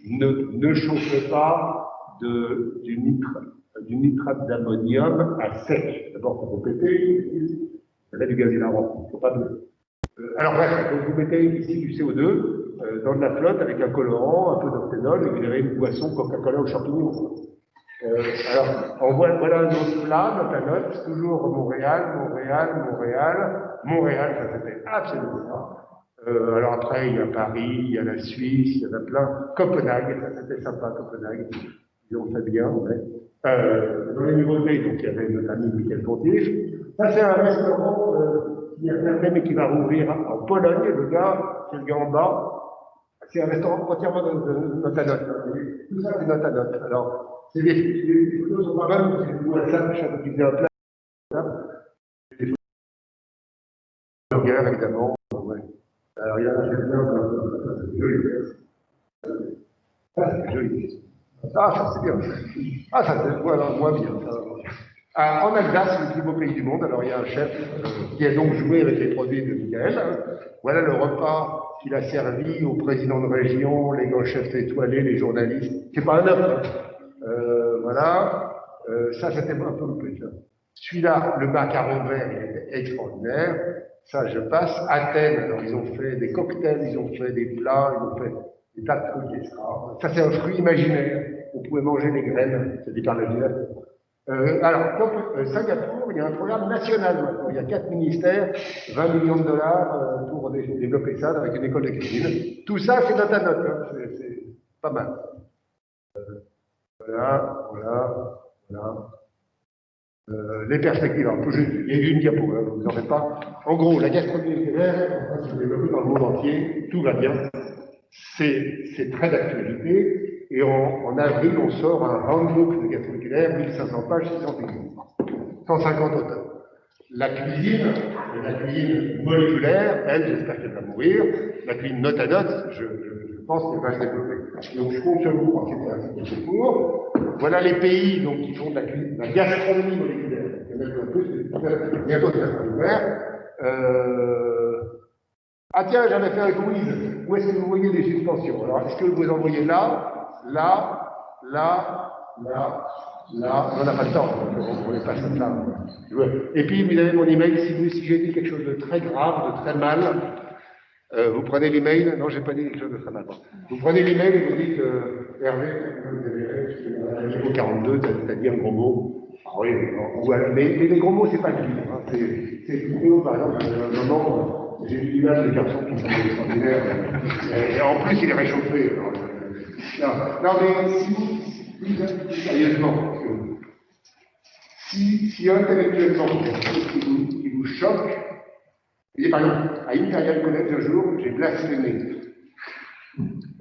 Ne chauffez pas du nitrate d'ammonium à sec. D'abord, pour vous péter, il y a du gaz hilarant. Il ne faut pas de. Alors, bref, donc vous mettez ici du CO2 dans de la flotte avec un colorant, un peu d'octénol, et vous avez une boisson Coca-Cola aux champignons. Alors, voilà un autre plat, Notanote, toujours Montréal, ça c'était absolument ça. Alors après, il y a Paris, il y a la Suisse, il y en a plein. Copenhague, ça c'était sympa, Copenhague. Ils ont fait bien, ouais. Dans les nouveautés, donc il y avait notre ami Michael Pontif. Ça, c'est un restaurant qui a fermé, mais qui va rouvrir en Pologne. Le gars, c'est le gars en bas. C'est un restaurant entièrement de Notanote. Tout ça, c'est Notanote. Alors, c'est des photos sont pas mal, c'est des WhatsApp, chaque fois qu'il faisait un plat. Des photos de burger, évidemment. Ouais. Alors, il y a un chef c'est joli. C'est joli. Ah, ça c'est bien. Ah, ça c'est voilà, moins bien. En Alsace, le plus beau pays du monde, alors il y a un chef qui a donc joué avec les produits de Michael. Voilà le repas qu'il a servi au président de région, les grands chefs étoilés, les journalistes. C'est pas un œuf. Voilà. Ça, c'était un peu le plus. Celui-là, le macaron vert, il était extraordinaire. Ça, je passe. Athènes, alors ils ont fait des cocktails, ils ont fait des plats, ils ont fait des tas de trucs extra. Ça, c'est un fruit imaginaire. On pouvait manger les graines, c'est des imaginaire. Alors, donc, Singapour, il y a un programme national maintenant. Il y a 4 ministères, 20 millions de dollars pour développer ça avec une école de cuisine. Tout ça, c'est Notanote. Hein. C'est pas mal. Voilà. Les perspectives. Alors, il y a eu une diapo, hein, vous n'en faites pas. En gros, la gastronomie nucléaire, on va se développer dans le monde entier, tout va bien. C'est très d'actualité. Et en avril, on sort un handbook de gastronomie nucléaire, 1500 pages, 600 pages. 150 auteurs. la cuisine moléculaire, elle, j'espère qu'elle va mourir. La cuisine note à note, je pense qu'elle va se développer. Donc je compte sur vous pour c'était un petit peu court. Voilà les pays donc, qui font de la gastronomie moléculaire. Il y en a un peu, bientôt ça sera ouvert. Ah tiens, j'avais fait un quiz. Où est-ce que vous voyez les suspensions? Alors, est-ce que vous en voyez là, là, là, là, là? On n'a pas le temps, on les passe comme ça. Et puis, vous avez mon email. Si j'ai dit quelque chose de très grave, de très mal, vous prenez l'email. Non, j'ai pas dit quelque chose de très mal. Vous prenez l'email et vous dites Hervé, niveau 42, t'as dit un gros mot. Ah oui, mais les gros mots, c'est pas le livre. Hein, c'est plutôt, par exemple, un moment. J'ai vu l'image de garçon qui sont extraordinaires. Et en plus, il est réchauffé. Alors, non, mais si vous, sérieusement, si intellectuellement, il y a quelque chose qui vous choque, et par exemple, à Imperial College un jour, j'ai blasphémé.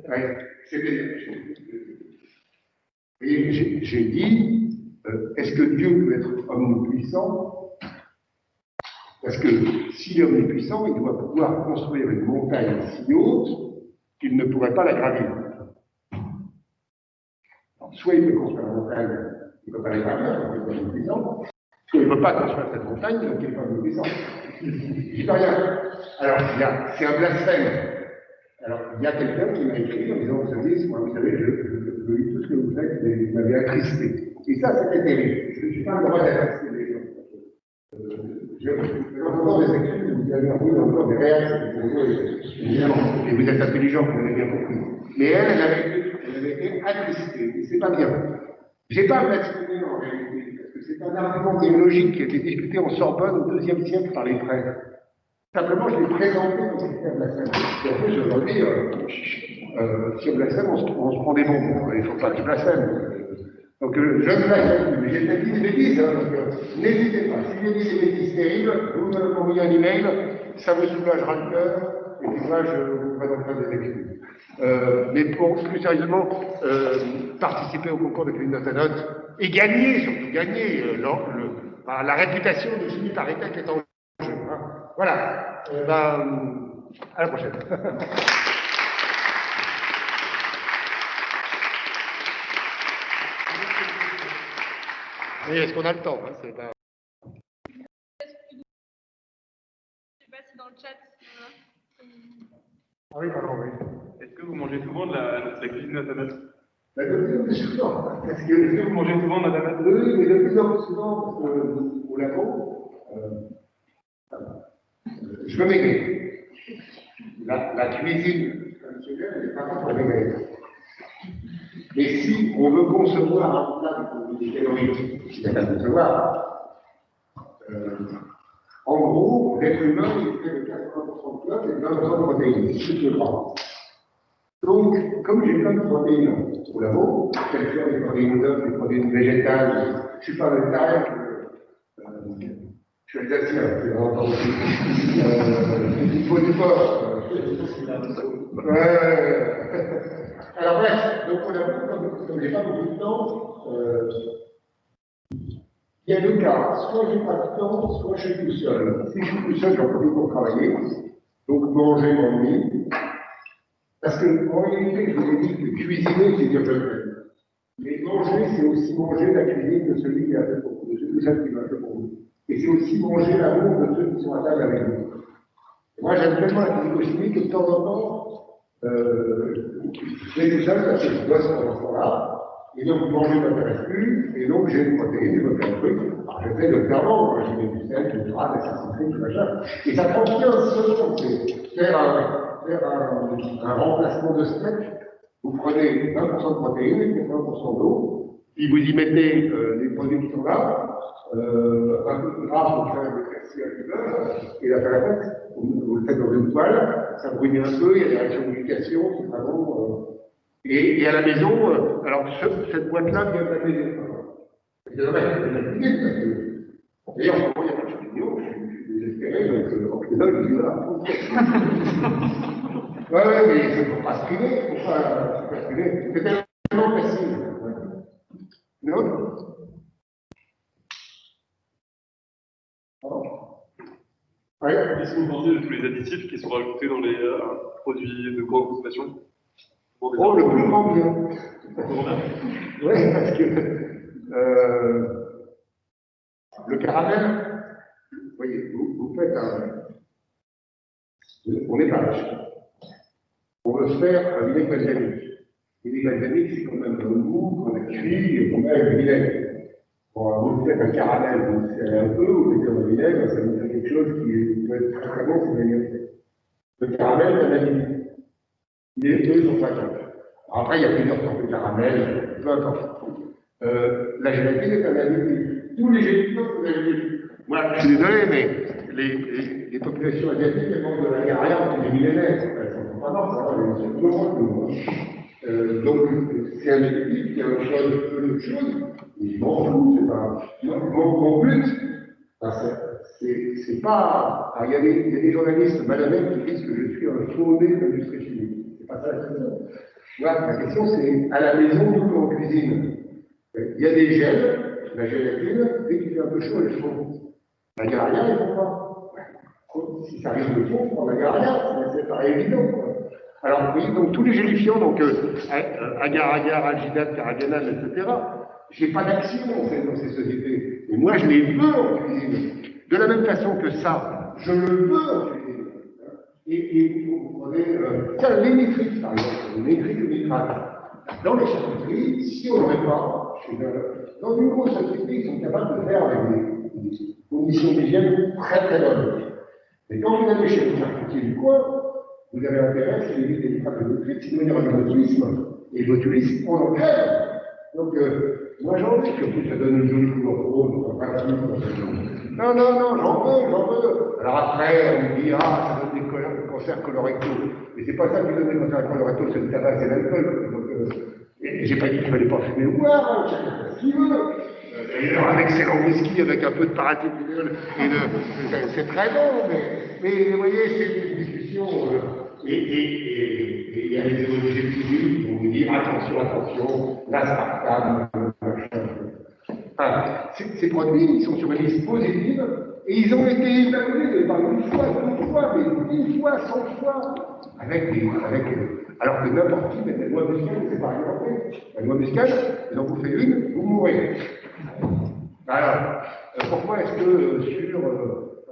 Ouais, et j'ai dit, est-ce que Dieu peut être omnipuissant? Parce que s'il est omnipuissant, il doit pouvoir construire une montagne si haute qu'il ne pourrait pas la gravir. Alors, soit il peut construire une montagne, il ne peut pas la gravir, donc il est omnipuissant, soit il ne peut pas construire cette montagne, donc il n'est pas omnipuissant. Il ne peut rien. Alors, c'est un blasphème. Alors, il y a quelqu'un qui m'a écrit en disant, vous savez, je lis tout ce que vous faites, mais vous m'avez attristé. Et ça, c'était terrible. Je ne suis pas le droit d'attrister les gens. J'ai encore des excuses, vous avez encore des réactions, évidemment, et vous êtes intelligent, vous l'avez bien compris. Mais elle avait été attristée, et c'est pas bien. J'ai pas blasphémé en réalité, parce que c'est un argument théologique qui a été discuté en Sorbonne au IIe siècle par les prêtres. Simplement, je l'ai présenté comme si c'était un blasphème. Et en plus, aujourd'hui, si on blasphème, on se prend des bombes. Il ne faut pas que je blasphème. Donc, je ne blasphème plus. J'ai peut-être dit des bêtises, hein, donc n'hésitez pas. Si j'ai dit des bêtises terribles, vous m'envoyez un email, ça vous soulagera le cœur, et puis moi, je vous présenterai des excuses. Mais pour plus sérieusement, participer au concours de cuisine note à note, et gagner, surtout gagner, la réputation de Philippe Arrêtec est en jeu. Hein. Voilà. À la prochaine. Et est-ce qu'on a le temps hein, c'est pas... Je sais pas si dans le chat. Ah oui, pardon, oui. Est-ce que vous mangez souvent de la cuisine note à note? De plus souvent. Est-ce que vous mangez souvent de la note? Oui, mais de plus en plus souvent, parce qu'au labo, je veux m'aider. La cuisine traditionnelle n'est pas pour m'aider. Mais si on veut concevoir un plat de calories, il n'y a pas de concevoir. En gros, l'être humain est fait de 80% de protéines et 20% de protéines, c'est ce que je prends. Donc, comme j'ai plein de protéines au labo, quelles soient les protéines d'œufs, les protéines végétales, je ne suis pas végétarien, je suis alsacien, c'est vraiment aussi. Il faut du porc. Alors bref, donc on a comme j'ai pas beaucoup de temps, il y a deux cas, soit j'ai pas de temps, soit je suis tout seul. Si je suis tout seul, j'en profite pour travailler, donc manger m'ennuie. Parce que en réalité, je vous ai dit que cuisiner, c'est dire je le fais. Mais manger, c'est aussi manger la cuisine de celui qui a fait pour vous, de celui qui l'a fait pour vous. Et c'est aussi manger l'amour de ceux qui sont à table avec nous. Moi, j'aime tellement la physico-chimie que de temps en temps, je vais tout seul parce que je bosse pendant ce temps-là, et donc manger ne m'intéresse plus, et donc j'ai une protéine, je me fais un truc. Alors, je fais doctoralement, je mets du sel, du gras, de la citrine, du machin. Et ça prend 15 secondes, c'est faire un remplacement de steak. Vous prenez 20% de protéines et 80% d'eau, puis vous y mettez les produits qui sont là, un peu de gras pour faire des éclaircies avec du beurre, et la fête, vous le faites dans une toile, ça brûle un peu, il y a des réactions d'éducation, c'est vraiment. Et à la maison, alors cette boîte-là vient de la maison. C'est dommage, c'est de la cuisine, parce que. D'ailleurs, en ce moment, il y a pas de champignons, je suis désespéré, donc en final, je suis là. Ouais, mais il ne faut pas se priver, il ne faut pas se priver. C'est tellement facile. Une autre? Ouais. Qu'est-ce que vous pensez de tous les additifs qui sont rajoutés dans les produits de grande consommation? Oh, le plus grand bien. Oui, parce que le caramel, vous voyez, vous faites on est vache. On veut se faire un vinaigre balsamique. Le vinaigre balsamique, c'est quand même un goût qu'on a cuit et qu'on met avec le vinaigre. Bon, vous faites un caramel, vous serrez un peu, vous mettez un vinaigre, ça vous fait quelque chose qui peut être très très bon, c'est magnifique. Le caramel, c'est la limite. Il est 250. Après, il y a plusieurs sortes de caramel, peu importe. La gélatine est un additif. Tous les gélatines sont des additifs. Moi, je suis désolé, mais les populations asiatiques, elles mangent de la garrière depuis des millénaires. Elles sont pas mortes, hein, elles sont toujours donc, c'est un additif qui a une chose, ils m'en foutent, c'est pas. Mon but, c'est pas. Il y a des journalistes malhonnêtes qui disent que je suis un fondé de l'industrie chimique. C'est pas ça la question. Moi, la question, c'est à la maison, tout en cuisine. Il y a des gels, la gélatine, dès qu'il fait un peu chaud, elle fond. La garrière, ils font pas. Si ça risque de fond, prendre la garrière, c'est pas évident. Alors, oui, donc tous les gélifiants, donc agar-agar, algidate, carrageenan, etc., j'ai pas d'action dans ces sociétés. Mais moi, je les veux en cuisine. De la même façon que ça, je le veux en cuisine. Et vous prenez, tiens, les nitrites, par exemple, les nitrites ou nitrates. Dans les charcuteries, si on n'aurait pas, dans une grosse société, ils sont capables de faire avec des conditions d'hygiène très très bonnes. Mais quand vous allez chez le charcutier du coin, vous avez intérêt, c'est d'éviter les nitrates de nitrites, sinon il y aura du botulisme. Et le botulisme, on en crève. Donc, moi j'en veux, surtout ça donne une jolie couleur rose, non, j'en veux. Alors après, on me dit, ça donne des cancers colorectaux. Mais c'est pas ça qui donne des cancers colorectaux, c'est le tabac, c'est l'alcool. Donc, et j'ai pas dit qu'il fallait pas fumer ou boire, chacun fait ce qu'il veut. Un excellent whisky avec un peu de parathénol, c'est très bon, mais vous voyez, c'est une discussion. Et il y a les idéologies publiques qui vont vous dire attention, l'aspartame, machin. Enfin, ces produits, ils sont sur une liste positive et ils ont été évalués par une fois, 2 fois, mais 10 fois, 100 fois, alors que n'importe qui met la noix muscade, c'est pas réglementé. La noix muscade, vous en bouffez une, vous mourrez. Alors, pourquoi est-ce que sur,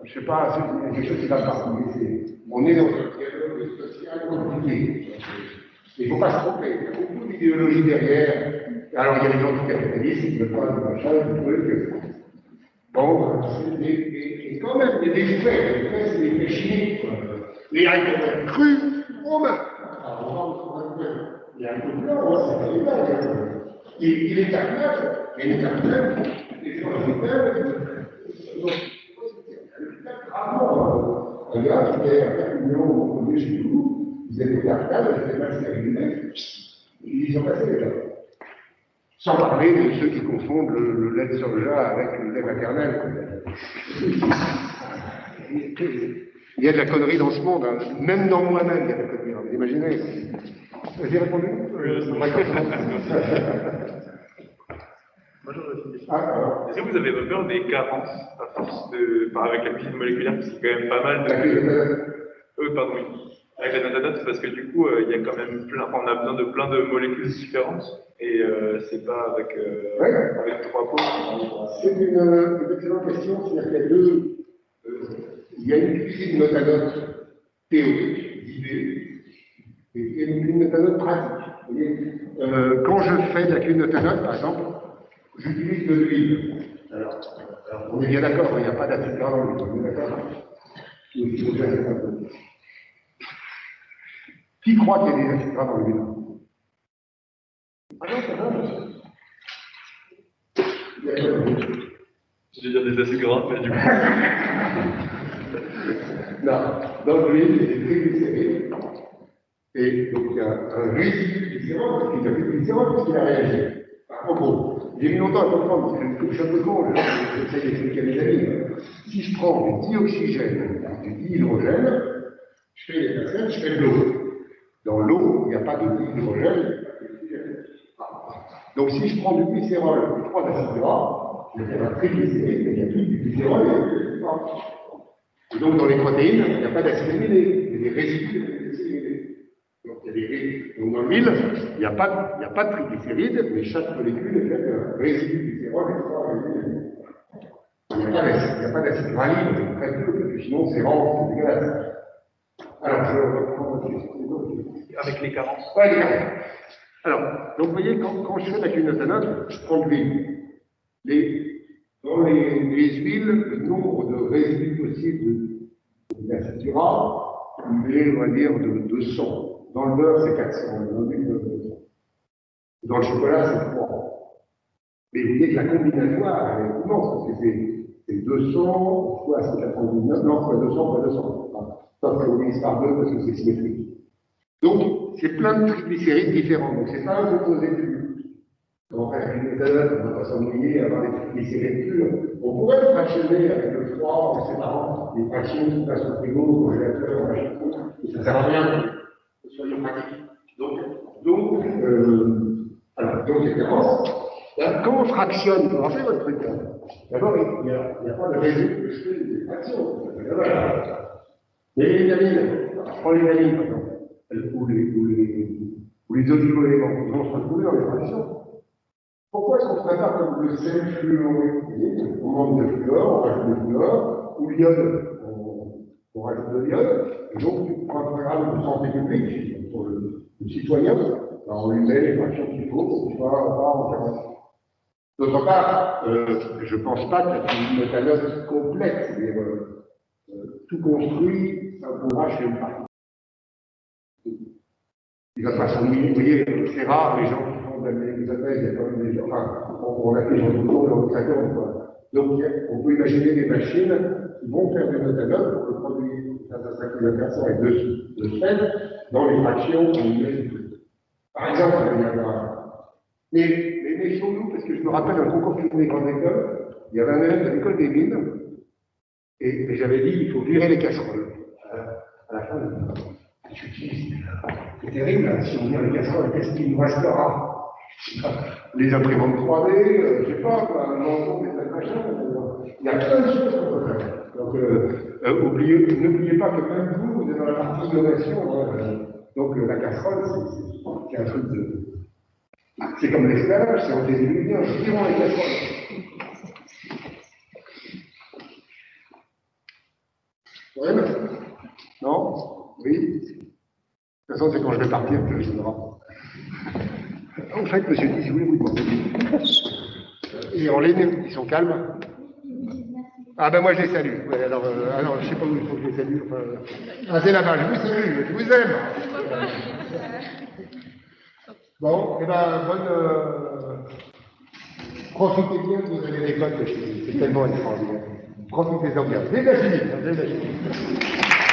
je sais pas, il y a quelque chose qui va pas, on est dans un dialogue social compliqué. Il ne faut pas se tromper, il y a beaucoup d'idéologie derrière. Alors, il y a les anticapitalistes qui veulent pas de machin, de trucs. Bon, et quand même, il y a des faits, c'est des faits chimiques. Les haricots crus, on meurt. Les haricots blancs, c'est pas légal. Il est carnage, et les carnages, les gens donc, gravement, un gars qui était à 4 millions de chez nous, ils avaient des carnages, ils étaient mal stérilisés, ils ont passé les gens. Sans parler de ceux qui confondent le lait de soja avec le lait maternel. Il y a de la connerie dans ce monde, hein. Même dans moi-même, il y a de la connerie. Vous imaginez? J'ai répondu? Moi, j'aurais une question. Est-ce que vous avez peur des carences à force avec la cuisine moléculaire, parce qu'il y a quand même pas mal de. Pardon, oui. Avec la natanote, parce que du coup, il y a quand même on a besoin de plein de molécules différentes, et c'est pas avec 3 pots. C'est une excellente question, c'est-à-dire qu'il y a il y a une cuisine natanote théorique, d'idées, et il y a une cuisine natanote pratique. Quand je fais de la cuisine natanote, par exemple, j'utilise de l'huile. Alors, on est bien d'accord, il n'y a pas d'acide gras dans l'huile, on est d'accord? Qui croit qu'il y a des acides gras dans l'huile? Ah non, c'est vrai. Je veux dire des acides gras, mais du coup. Non, dans l'huile, il y a des triglycérides. Et donc, il y a un résidu de glycérol, parce qu'il n'y a plus de glycérol, parce qu'il a réagi. En gros, j'ai mis longtemps à comprendre, parce que je suis un peu con, j'essaie d'expliquer à mes amis. Si je prends du dioxygène et du dihydrogène, je fais les facettes, je fais de l'eau. Dans l'eau, il n'y a pas de dihydrogène, donc si je prends du glycérol et 3 acides gras, je vais faire un triglycéride, mais il n'y a plus de glycérol et il n'y a plus de gras. Et donc, dans les protéines, il n'y a pas d'acide aminé, il y a des résidus d'acide aminé. Donc, il y a des résidus. Donc, dans l'huile, il n'y a pas de triglycérides, mais chaque molécule est faite d'un résidu de glycérol et trois résidus aminés. Il n'y a pas d'acide granule, très peu, parce que sinon, c'est vraiment dégueulasse. Alors, je reprends votre question. Avec les carences. Ouais, les carences. Alors, donc vous voyez, quand je fais la clinothanol, je prends de l'huile. Dans les huiles, le nombre de résidus possibles d'acide gras, il est, on va dire, de 200. Dans le beurre, c'est 400. Dans l'huile, 200. Dans le chocolat, c'est 3. Mais vous voyez que la combinatoire, elle est immense, parce que c'est 200 fois 199, non, fois 200 fois 200. Ça, ça divise par 2 parce que c'est symétrique. Donc, c'est plein de triglycérides différents. Donc, c'est pas un composé pur. Quand on fait une méthode, on va pas s'ennuyer à avoir des triglycérides purs. On pourrait le fractionner avec le froid en séparant les fractions qui passent au frigo, au congélateur, au machin, et ça sert à rien que ce soit pratique. Donc, etc. Quand on fractionne, pour faire votre truc, d'abord, il n'y a pas de résultat que je fais des fractions. Les vitamines, prends les vitamines, par exemple, ou les oligo-éléments, ils vont se retrouver dans les fractions. Pourquoi est-ce qu'on se prépare comme le sel fluoré? On manque de fluor, on rajoute du fluor, ou l'iode, on rajoute de l'iode, et donc, pour un programme de santé publique, pour le citoyen, on lui met les fractions qu'il faut pour qu'il soit pas en carence. D'autre part, je ne pense pas qu'il y ait une méthanol complète, c'est-à-dire tout construit, ça pourra chez une partie. Il va pas s'ennuyer, vous voyez, c'est rare les gens qui font de la méthanol, il y a quand même des gens, enfin, on a fait dans le tour, dans le traiteur, quoi. Donc, on peut imaginer des machines qui vont faire du méthanol pour le produire, ça s'accumule avec de sel dans les fractions qu'on met. Par exemple, il y a mais méfions-nous, parce que je me rappelle un concours qui des grandes écoles, il y avait un élève de l'école des mines, et j'avais dit il faut virer les casseroles. À la fin, c'est terrible, hein, si on vire les casseroles, qu'est-ce qu'il nous restera? Les imprimantes 3D, je ne sais pas, un manteau, des machins, il y a plein de choses qu'on peut faire. Donc, n'oubliez pas que même vous êtes dans la partie innovation. Donc, la casserole, c'est un truc de. C'est comme l'esclavage, c'est antédiluvien, virons les casseroles. Ouais, non? Oui? De toute façon, c'est quand je vais partir que je verrai. En fait, monsieur dit, je voulais vous demander. Et en ligne, ils sont calmes? Ah ben moi je les salue. Ouais, alors, je ne sais pas où il faut que je les salue. Enfin, c'est là-bas, je vous salue, je vous aime. Bon, et ben profitez bien de vos années d'école, c'est tellement extraordinaire. Profitez-en bien. Vive la Philippe, vive la Philippe.